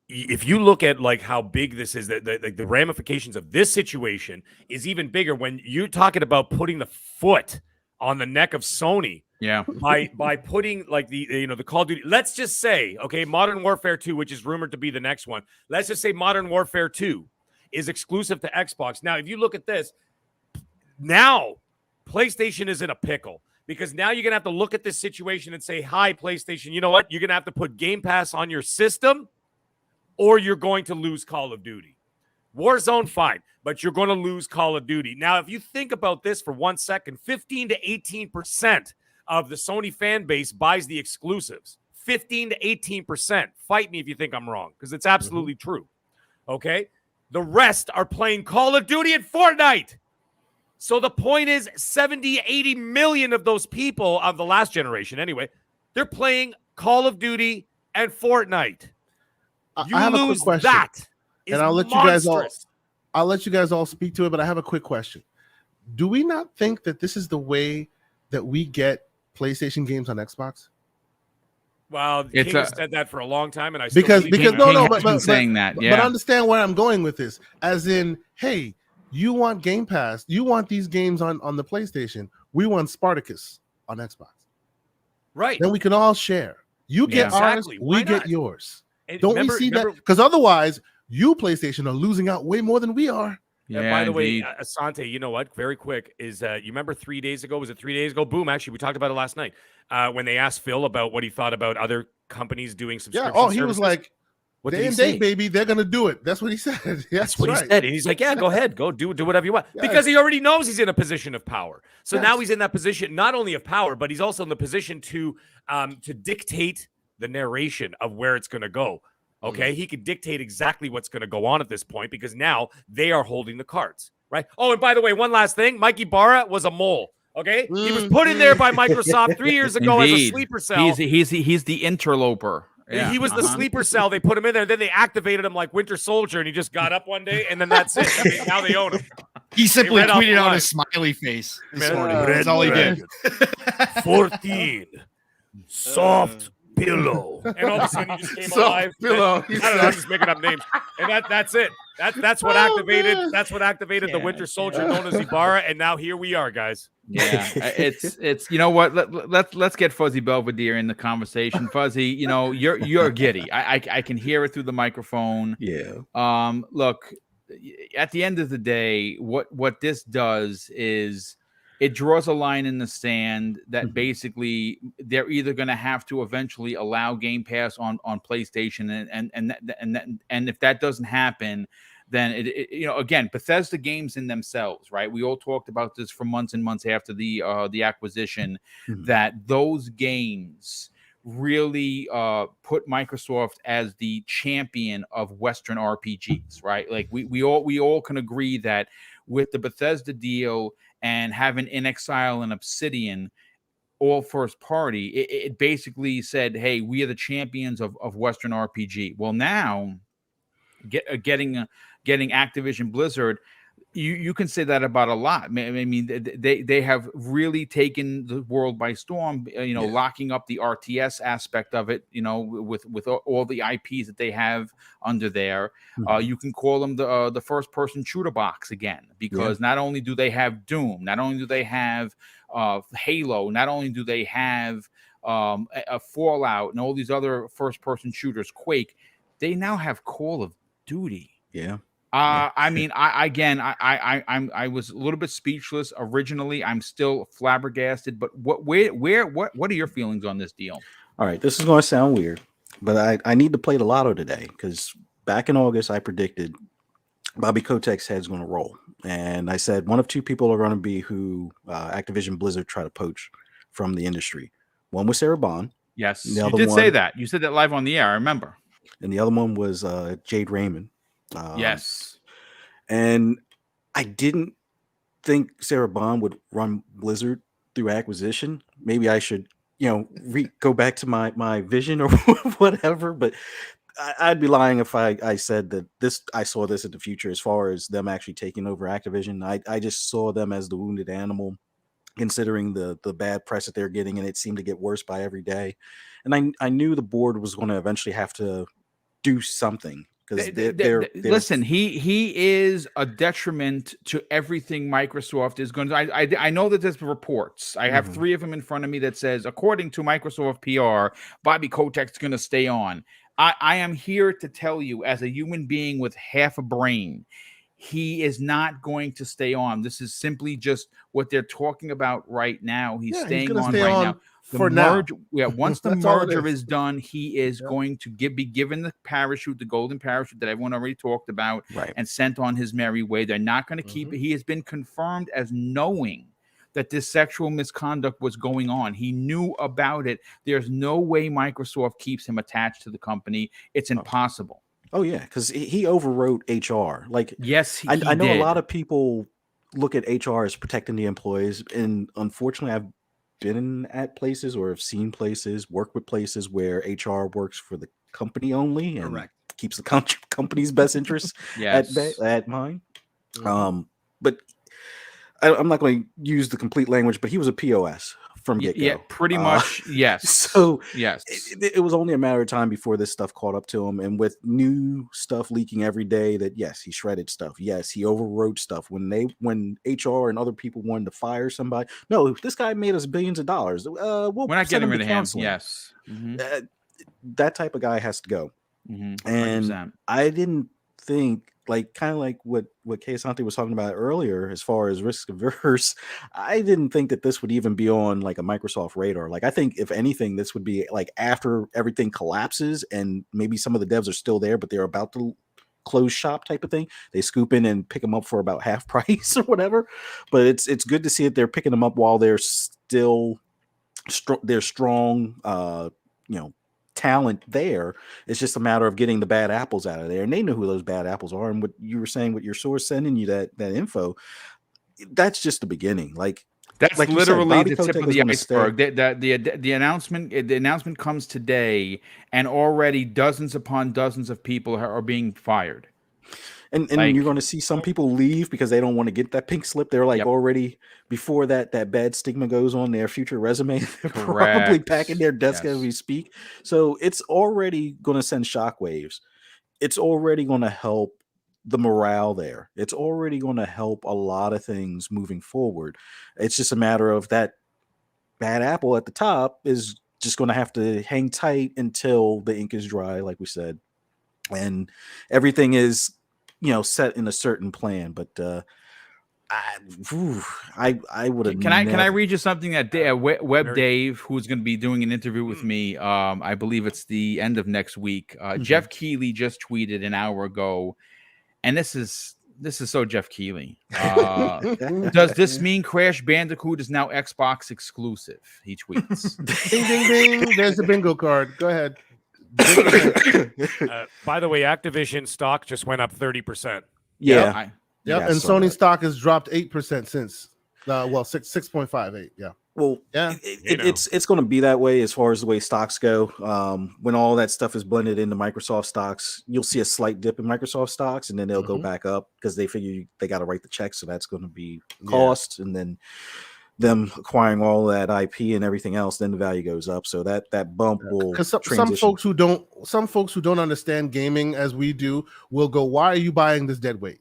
If you look at how big this is, the ramifications of this situation is even bigger when you're talking about putting the foot on the neck of Sony. Yeah. By putting the Call of Duty, let's just say, okay, Modern Warfare 2, which is rumored to be the next one. Let's just say Modern Warfare 2 is exclusive to Xbox. Now, if you look at this, now PlayStation is in a pickle, because now you're going to have to look at this situation and say, hi, PlayStation, you know what? You're going to have to put Game Pass on your system, or you're going to lose Call of Duty. Warzone, fine, but you're going to lose Call of Duty. Now, if you think about this for 1 second, 15 to 18% of the Sony fan base buys the exclusives. 15 to 18%. Fight me if you think I'm wrong, because it's absolutely true. Okay? The rest are playing Call of Duty and Fortnite. So the point is 70, 80 million of those people of the last generation, anyway, they're playing Call of Duty, and Fortnite. You I have a quick lose question, that. and I'll let you guys all. I'll let you guys all speak to it, but I have a quick question. Do we not think that this is the way that we get PlayStation games on Xbox? Well, King has said that for a long time, and I because no, but saying that, yeah. But understand where I'm going with this, as in, hey, you want Game Pass, you want these games on the PlayStation, we want Spartacus on Xbox, right? Then we can all share. You get ours, we get yours. Don't we see that? Because otherwise, you PlayStation are losing out way more than we are. Yeah, and by the way, Asante, you know what? Very quick is you remember 3 days ago? Was it 3 days ago? Boom! Actually, we talked about it last night when they asked Phil about what he thought about other companies doing subscription. Yeah. Oh, he services. was like, "What day and date, baby, they're gonna do it." That's what he said. That's what he said. And he's like, "Yeah, go ahead, go do whatever you want," because he already knows he's in a position of power. So now he's in that position not only of power, but he's also in the position to dictate the narration of where it's going to go. Okay, he could dictate exactly what's going to go on at this point because now they are holding the cards. Right. Oh, and by the way, one last thing. Mikey Barra was a mole. Okay. He was put in there by Microsoft 3 years ago as a sleeper cell. He's the interloper. Yeah. He was the sleeper cell. They put him in there. Then they activated him like Winter Soldier, and he just got up one day, and then that's it. I mean, now they own him. He simply tweeted out a smiley face this morning. That's all he did. 14. Soft pillow. And all of a sudden he just came alive. Pillow. I don't know, I'm just making up names. And that's it. That's what activated the Winter Soldier known as Ibarra, and now here we are, guys. Yeah. it's you know what? Let's get Fuzzy Belvedere in the conversation. Fuzzy, you know, you're giddy. I can hear it through the microphone. Yeah. Look, at the end of the day, what this does is it draws a line in the sand that basically they're either going to have to eventually allow Game Pass on PlayStation, and if that doesn't happen, then it you know, again, Bethesda games in themselves, right? We all talked about this for months and months after the acquisition, that those games really put Microsoft as the champion of Western RPGs, right? Like we all can agree that with the Bethesda deal and having In Exile and Obsidian all first party, it basically said, hey, we are the champions of Western RPG. Well, now getting Activision Blizzard, you can say that about a lot. I mean, they have really taken the world by storm, you know, locking up the RTS aspect of it, you know, with all the IPs that they have under there. You can call them the first person shooter box again, because not only do they have Doom, not only do they have Halo, not only do they have a Fallout and all these other first person shooters, Quake, they now have Call of Duty. Yeah. I mean, I was a little bit speechless originally. I'm still flabbergasted. But what are your feelings on this deal? All right, this is going to sound weird, but I need to play the lotto today, because back in August I predicted Bobby Kotick's head's going to roll, and I said one of two people are going to be who Activision Blizzard try to poach from the industry. One was Sarah Bond. Yes, you did say that. You said that live on the air. I remember. And the other one was Jade Raymond. Yes. And I didn't think Sarah Bond would run Blizzard through acquisition. Maybe I should, you know, go back to my vision or whatever. But I'd be lying if I said that I saw this in the future as far as them actually taking over Activision. I just saw them as the wounded animal, considering the bad press that they're getting, and it seemed to get worse by every day. And I knew the board was going to eventually have to do something. They're listen, he is a detriment to everything Microsoft is going to. I know that there's reports. I have 3 of them in front of me that says, according to Microsoft PR, Bobby Kotick's going to stay on. I am here to tell you, as a human being with half a brain, he is not going to stay on. This is simply just what they're talking about right now. He's staying on right now. Once the merger is done, he is going to be given the parachute, the golden parachute that everyone already talked about, and sent on his merry way. They're not going to keep it. He has been confirmed as knowing that this sexual misconduct was going on. He knew about it. There's no way Microsoft keeps him attached to the company. It's impossible. Oh yeah, because he overwrote HR. Like, yes, I know a lot of people look at HR as protecting the employees, and unfortunately, I've been at places or have seen places, worked with places where HR works for the company only and Correct. keeps the company's best interests at mind. But I'm not going to use the complete language, but he was a POS from get-go. Yeah, pretty much. Yes. So yes, it was only a matter of time before this stuff caught up to him. And with new stuff leaking every day, that yes, he shredded stuff. Yes, he overwrote stuff. When HR and other people wanted to fire somebody, no, this guy made us billions of dollars. We're not getting rid of him. Yes. That type of guy has to go. And 100%. I didn't think, like, kind of like what Kay Asante was talking about earlier, as far as risk averse, I didn't think that this would even be on like a Microsoft radar. Like, I think if anything, this would be like after everything collapses and maybe some of the devs are still there, but they're about to close shop type of thing. They scoop in and pick them up for about half price or whatever. But it's good to see that they're picking them up while they're still they're strong, talent there. It's just a matter of getting the bad apples out of there, and they know who those bad apples are. And what you were saying with your source sending you that info, that's just the beginning. That's like literally said, the tip of the iceberg. The announcement comes today, and already dozens upon dozens of people are being fired. And you're going to see some people leave because they don't want to get that pink slip. They're like already before that bad stigma goes on their future resume. They're probably packing their desk as we speak. So it's already going to send shockwaves. It's already going to help the morale there. It's already going to help a lot of things moving forward. It's just a matter of that bad apple at the top is just going to have to hang tight until the ink is dry, like we said, and everything is set in a certain plan. But I would have. Can I read you something that Web Dave, who's going to be doing an interview with me, I believe it's the end of next week. Jeff Keighley just tweeted an hour ago, and this is so Jeff Keighley. Does this mean Crash Bandicoot is now Xbox exclusive? He tweets. Ding ding ding! There's the bingo card. Go ahead. By the way, Activision stock just went up 30%. Yeah. And Sony stock has dropped 8% since. 6.58. Yeah. Well, yeah, it's going to be that way as far as the way stocks go. When all that stuff is blended into Microsoft stocks, you'll see a slight dip in Microsoft stocks, and then they'll go back up because they figure they got to write the check, so that's going to be cost, and then them acquiring all that IP and everything else, then the value goes up. So that bump will. Because some folks who don't understand gaming as we do will go, "Why are you buying this dead weight?"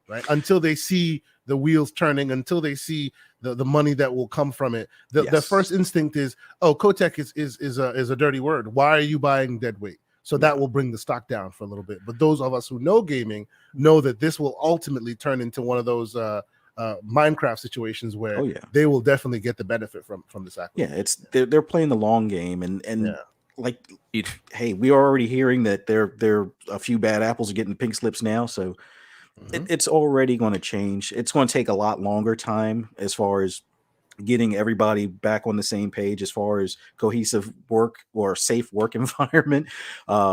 Right? Until they see the wheels turning, until they see the money that will come from it. The first instinct is, "Oh, Kotek is a dirty word. Why are you buying dead weight?" So that will bring the stock down for a little bit. But those of us who know gaming know that this will ultimately turn into one of those Minecraft situations where they will definitely get the benefit from this acquisition. Yeah, they're playing the long game, and like, hey, we are already hearing that there a few bad apples are getting pink slips now, so it's already going to change. It's going to take a lot longer time as far as getting everybody back on the same page, as far as cohesive work or safe work environment,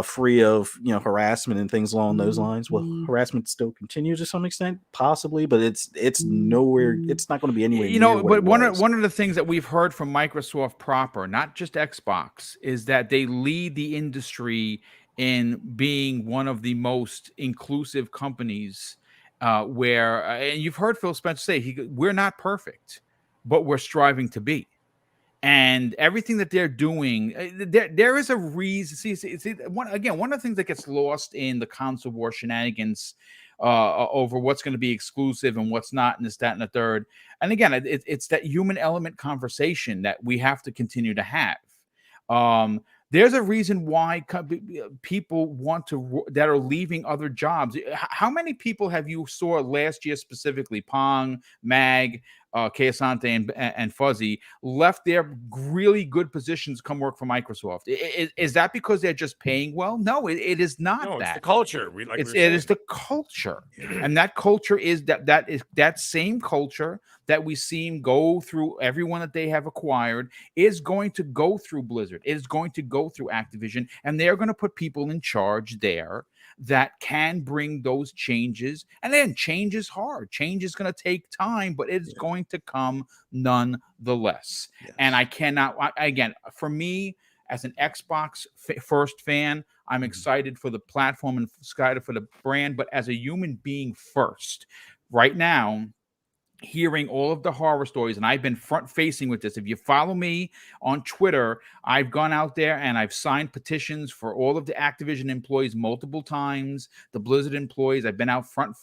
free of harassment and things along those lines. Well, harassment still continues to some extent, possibly, but it's nowhere. It's not going to be anywhere. But one of the things that we've heard from Microsoft proper, not just Xbox, is that they lead the industry in being one of the most inclusive companies. Where and you've heard Phil Spencer say, we're not perfect, but we're striving to be. And everything that they're doing, there is a reason. See, one of the things that gets lost in the console war shenanigans over what's going to be exclusive and what's not, and this, that, and the third. And again, it's that human element conversation that we have to continue to have. There's a reason why people that are leaving other jobs. How many people have you saw last year specifically? Pong, Mag, Kay Asante, and Fuzzy left their really good positions to come work for Microsoft. Is that because they're just paying well? No, it is not. No, it's the culture. It is the culture, and that culture is that same culture that we see go through everyone that they have acquired is going to go through Blizzard. It is going to go through Activision, and they're going to put people in charge there that can bring those changes. And then change is hard. Change is going to take time, but it's going to come nonetheless. Yes. And I cannot, again, for me, as an Xbox first fan, I'm excited for the platform and excited for the brand, but as a human being first, right now, hearing all of the horror stories, and I've been front facing with this. If you follow me on Twitter, I've gone out there and I've signed petitions for all of the Activision employees multiple times, the Blizzard employees. I've been out front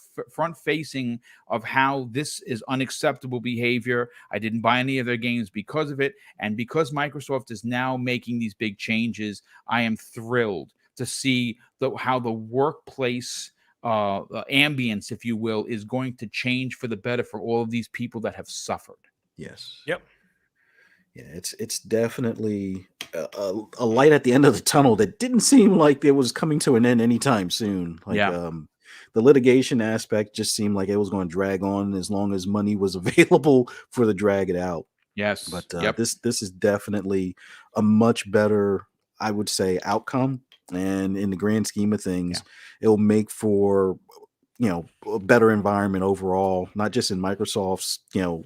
facing of how this is unacceptable behavior. I didn't buy any of their games because of it. And because Microsoft is now making these big changes, I am thrilled to see how the workplace ambience, if you will, is going to change for the better for all of these people that have suffered. Yes. Yep. Yeah, it's definitely a light at the end of the tunnel that didn't seem like it was coming to an end anytime soon. Like, the litigation aspect just seemed like it was going to drag on as long as money was available for to drag it out. Yes. But this is definitely a much better, I would say, outcome. And in the grand scheme of things, it'll make for, a better environment overall, not just in Microsoft's,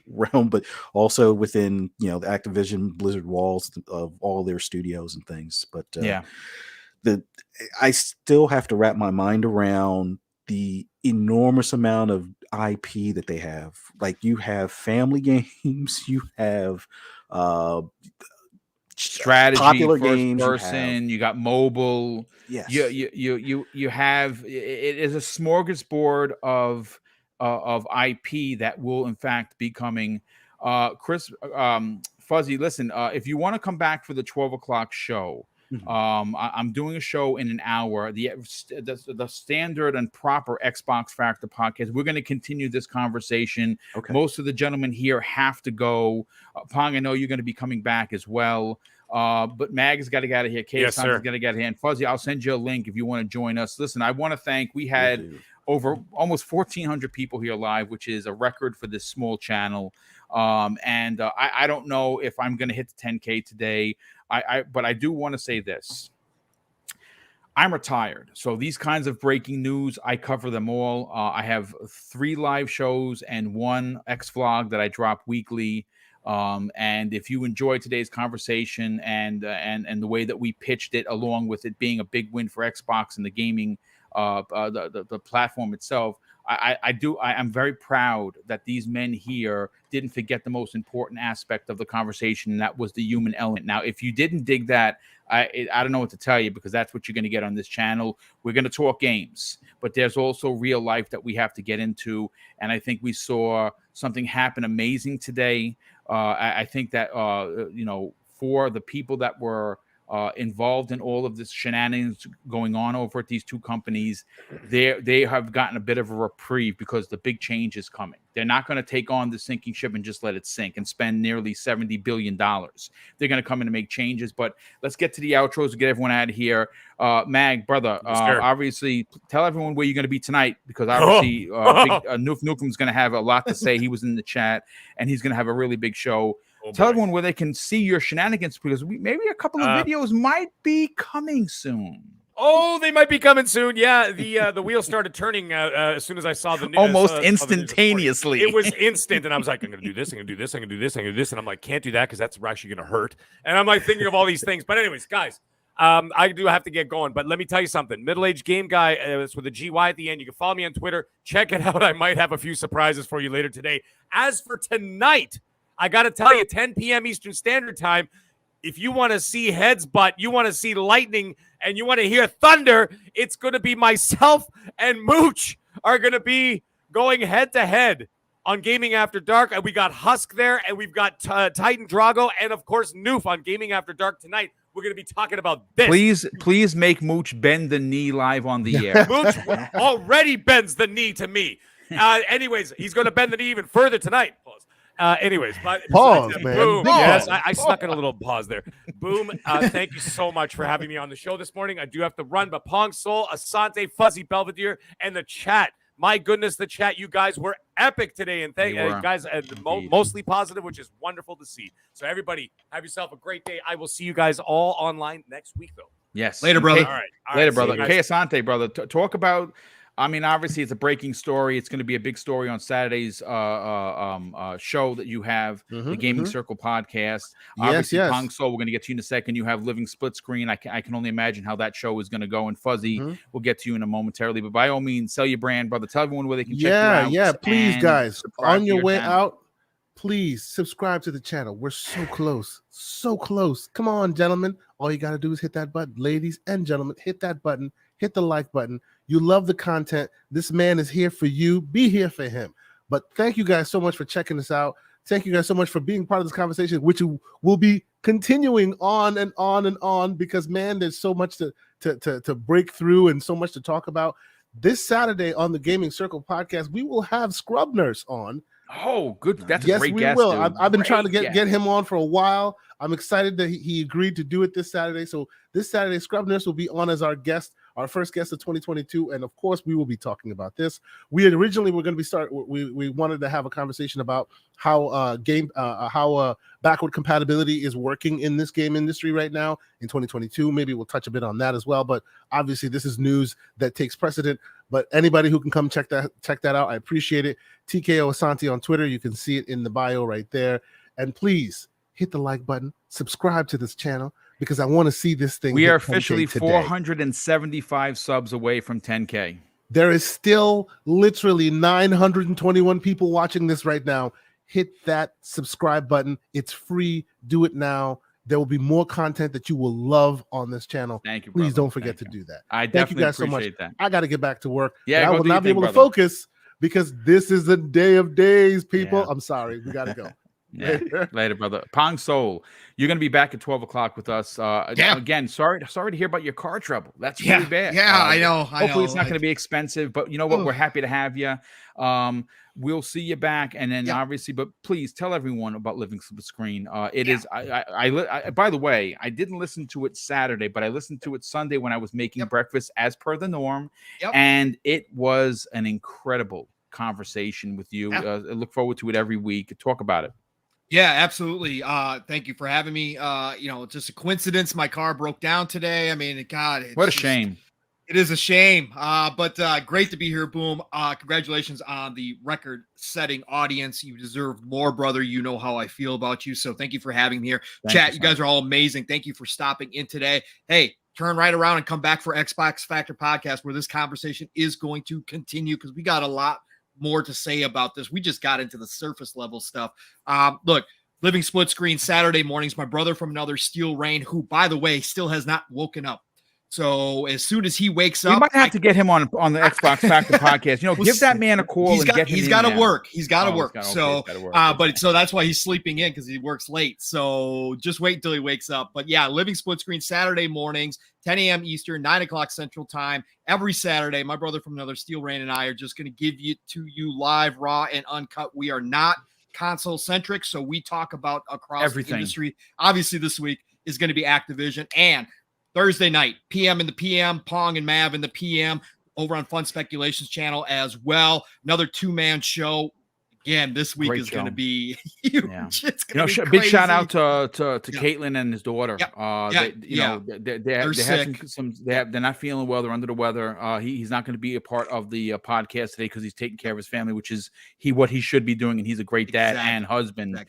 realm, but also within, the Activision Blizzard walls of all their studios and things. But I still have to wrap my mind around the enormous amount of IP that they have. Like, you have family games, you have strategy, popular first games, person, you got mobile. Yes. You have, it is a smorgasbord of IP that will in fact be coming. Chris, Fuzzy, listen, if you want to come back for the 12 o'clock show, I'm doing a show in an hour, the standard and proper Xbox Factor podcast. We're going to continue this conversation. Okay. Most of the gentlemen here have to go. Pong, I know you're going to be coming back as well. But Mag's got to get out of here. Yes, got to get out of here. And Fuzzy, I'll send you a link if you want to join us. Listen, I want to thank, we had over almost 1,400 people here live, which is a record for this small channel. I don't know if I'm going to hit the 10K today. But I do want to say this. I'm retired. So these kinds of breaking news, I cover them all. I have 3 live shows and 1 X vlog that I drop weekly. And if you enjoyed today's conversation and the way that we pitched it, along with it being a big win for Xbox and the gaming, the platform itself, I'm very proud that these men here didn't forget the most important aspect of the conversation, and that was the human element. Now, if you didn't dig that, I don't know what to tell you, because that's what you're going to get on this channel. We're going to talk games, but there's also real life that we have to get into. And I think we saw something happen amazing today. I think that, for the people that were involved in all of this shenanigans going on over at these 2 companies, they have gotten a bit of a reprieve, because the big change is coming. They're not going to take on the sinking ship and just let it sink and spend nearly $70 billion. They're going to come in and make changes. But let's get to the outros to get everyone out of here. Mag, brother, obviously tell everyone where you're going to be tonight, because obviously Newcomb's going to have a lot to say. He was in the chat, and he's going to have a really big show. Tell everyone where they can see your shenanigans, because maybe a couple of videos might be coming soon. Oh, they might be coming soon. Yeah, the wheel started turning as soon as I saw the news. Almost instantaneously. It was instant, and I was like, I'm going to do this, I'm going to do this, I'm going to do this, I'm going to do this, and I'm like, can't do that because that's actually going to hurt. And I'm like thinking of all these things. But anyways, guys, I do have to get going. But let me tell you something. Middle-aged game guy, it's with a GY at the end. You can follow me on Twitter. Check it out. I might have a few surprises for you later today. As for tonight, I got to tell you, 10 p.m. Eastern Standard Time, if you want to see heads butt, you want to see lightning, and you want to hear thunder, it's going to be myself and Mooch are going to be going head-to-head on Gaming After Dark. And we got Husk there, and we've got Titan Drago, and, of course, Noof on Gaming After Dark tonight. We're going to be talking about this. Please make Mooch bend the knee live on the air. Mooch already bends the knee to me. Anyways, he's going to bend the knee even further tonight. Anyways, pause, man. Boom. Pause. Yes, I snuck in a little pause there. Boom. Thank you so much for having me on the show this morning. I do have to run, but Pong Soul, Asante, Fuzzy Belvedere, and the chat. My goodness, the chat. You guys were epic today, and thank you guys. Mostly positive, which is wonderful to see. So everybody, have yourself a great day. I will see you guys all online next week, though. Yes. Later, brother. All right. Later, brother. See you Que guys. Asante, brother. Talk about. I mean, obviously, it's a breaking story. It's going to be a big story on Saturday's show that you have, the Gaming Circle podcast. Obviously, yes. Pong Soul, we're going to get to you in a second. You have Living Split Screen. I can only imagine how that show is going to go. And Fuzzy, we'll get to you in a momentarily. But by all means, sell your brand, brother. Tell everyone where they can check you out. Yeah. Please, and guys, subscribe on to your way channel. out, please subscribe to the channel. We're so close. So close. Come on, gentlemen. All you got to do is hit that button. Ladies and gentlemen, hit that button. Hit the like button. You love the content. This man is here for you. Be here for him. But thank you guys so much for checking us out. Thank you guys so much for being part of this conversation, which will be continuing on and on and on, because, man, there's so much to break through and so much to talk about. This Saturday on the Gaming Circle podcast, we will have Scrub Nurse on. Oh, good. That's a yes, great we guest. will. Dude. I've been Great trying to guest. get him on for a while. I'm excited that he agreed to do it this Saturday. So this Saturday, Scrub Nurse will be on as our guest, our first guest of 2022, and of course, we will be talking about this. We had originally were going to be we wanted to have a conversation about how backward compatibility is working in this game industry right now in 2022. Maybe we'll touch a bit on that as well. But obviously, this is news that takes precedent. But anybody who can come check that out, I appreciate it. TKO Asante on Twitter. You can see it in the bio right there. And please hit the like button, subscribe to this channel, because I want to see this thing. We hit are 10K officially today. 475 subs away from 10K. There is still literally 921 people watching this right now. Hit that subscribe button. It's free. Do it now. There will be more content that you will love on this channel. Thank you, Please brother. don't forget Thank to you. do that. I Thank you definitely guys so much. appreciate that. I got to get back to work. Yeah, I go will do not your be thing, able to brother. focus because this is the day of days, people. Yeah. I'm sorry. We got to go. Yeah. Later, brother. Pong Soul, you're going to be back at 12 o'clock with us. Again, sorry to hear about your car trouble. That's really bad. Yeah, I know. Hopefully it's not going to be expensive, but you know what? We're happy to have you. We'll see you back, and then obviously, but please tell everyone about Living Split Screen. It is. I by the way, I didn't listen to it Saturday, but I listened to it Sunday when I was making breakfast, as per the norm, and it was an incredible conversation with you. I look forward to it every week. Talk about it. Yeah, absolutely. Thank you for having me. It's just a coincidence. My car broke down today. I mean, God, What a shame. It is a shame. But great to be here, Boom. Congratulations on the record-setting audience. You deserve more, brother. You know how I feel about you. So thank you for having me here. Chat, you guys are all amazing. Thank you for stopping in today. Hey, turn right around and come back for Xbox Factor Podcast, where this conversation is going to continue, because we got a lot more to say about this. We just got into the surface level stuff. Look, Living Split Screen Saturday mornings. My brother from another, Steel Rain, who, by the way, still has not woken up. So as soon as he wakes up, we might have to get him on the Xbox Factor podcast. Give that man a call and get him. He's got to work. He's got to work. So that's why he's sleeping in, because he works late. So just wait until he wakes up. But yeah, Living Split Screen Saturday mornings, 10 a.m. Eastern, 9 o'clock Central Time. Every Saturday, my brother from another, Steel Rain, and I are just going to give you to you live, raw, and uncut. We are not console centric, so we talk about across everything. The industry. Obviously, this week is going to be Activision, and Thursday night, PM in the PM, Pong and Mav in the PM, over on Fun Speculations channel as well. Another two-man show. Again, this week is going to be huge. Yeah. It's gonna be big shout out to Caitlin and his daughter. They're not feeling well. They're under the weather. He's not going to be a part of the podcast today because he's taking care of his family, which is what he should be doing, and he's a great dad and husband. Big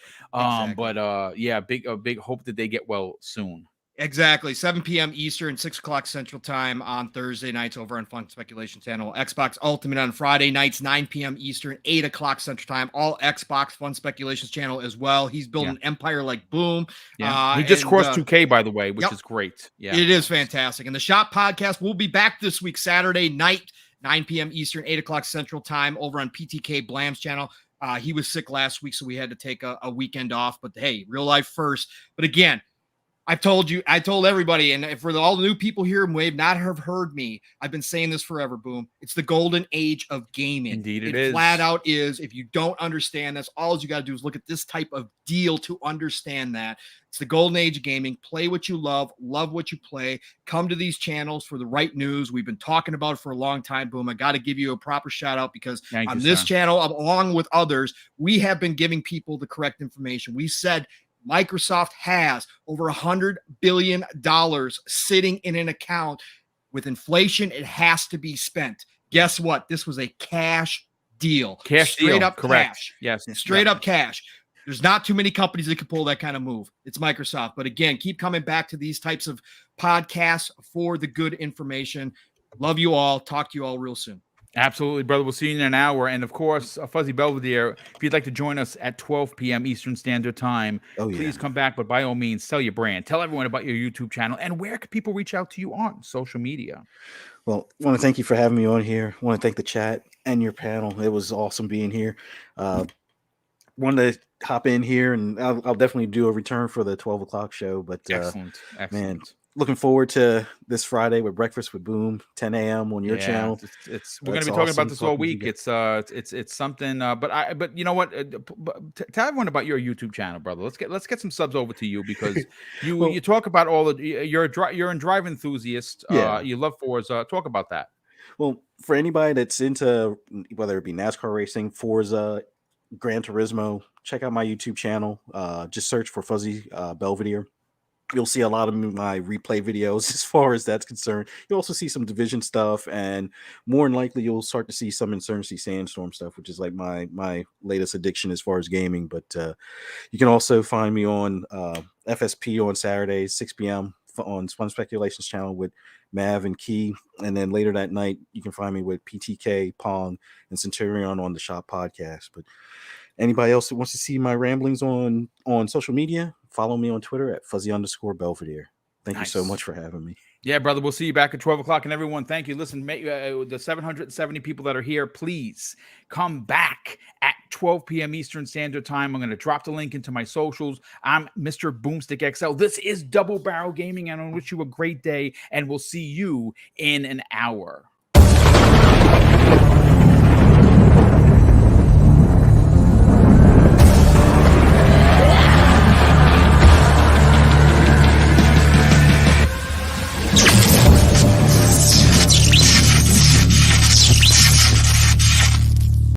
hope that they get well soon. Exactly. 7 p.m. Eastern, 6 o'clock Central Time on Thursday nights over on Fun Speculation Channel. Xbox Ultimate on Friday nights, 9 p.m. Eastern, 8 o'clock Central Time. All Xbox Fun Speculations Channel as well. He's building an empire like Boom. Yeah. He just crossed 2K, by the way, which is great. Yeah, it is fantastic. And the Shop Podcast will be back this week, Saturday night, 9 p.m. Eastern, 8 o'clock Central Time over on PTK Blam's channel. He was sick last week, so we had to take a weekend off. But hey, real life first. But again, I told everybody, and for all the new people here who may not have heard me, I've been saying this forever, Boom. It's the golden age of gaming. Indeed it is. Flat out is. If you don't understand, that's all you got to do is look at this type of deal to understand that. It's the golden age of gaming. Play what you love what you play. Come to these channels for the right news. We've been talking about it for a long time, Boom. I got to give you a proper shout out because on this channel, along with others, we have been giving people the correct information. We said Microsoft has over $100 billion sitting in an account. With inflation, it has to be spent. Guess what? This was a cash deal. Straight up correct. cash. Yes. Straight up cash. There's not too many companies that can pull that kind of move. It's Microsoft. But again, keep coming back to these types of podcasts for the good information. Love you all. Talk to you all real soon. Absolutely, brother. We'll see you in an hour. And of course, Fuzzy Belvedere, if you'd like to join us at 12 p.m. Eastern Standard Time, please come back. But by all means, sell your brand. Tell everyone about your YouTube channel. And where can people reach out to you on social media? Well, I want to thank you for having me on here. I want to thank the chat and your panel. It was awesome being here. Wanted to hop in here, and I'll definitely do a return for the 12 o'clock show. But Excellent. Man, looking forward to this Friday with Breakfast with Boom, 10 a.m. on your channel. We're going to be talking about this all week. It's something. But you know what? Tell everyone about your YouTube channel, brother. Let's get some subs over to you, because you talk about all the you're a drive enthusiast. You love Forza. Talk about that. Well, for anybody that's into whether it be NASCAR racing, Forza, Gran Turismo, check out my YouTube channel. Just search for Fuzzy Belvedere. You'll see a lot of my replay videos as far as that's concerned. You'll also see some Division stuff, and more than likely you'll start to see some Insurgency Sandstorm stuff, which is like my latest addiction as far as gaming. But you can also find me on FSP on Saturdays, 6 p.m. on Fun Speculations channel with Mav and Key. And then later that night, you can find me with PTK, Pong, and Centurion on the Shop podcast. But anybody else that wants to see my ramblings on social media, follow me on Twitter at Fuzzy_Belvedere. Thank you so much for having me. Yeah, brother. We'll see you back at 12 o'clock. And everyone, thank you. Listen, the 770 people that are here, please come back at 12 p.m. Eastern Standard Time. I'm going to drop the link into my socials. I'm Mr. BoomStick XL. This is Double Barrel Gaming, and I wish you a great day, and we'll see you in an hour.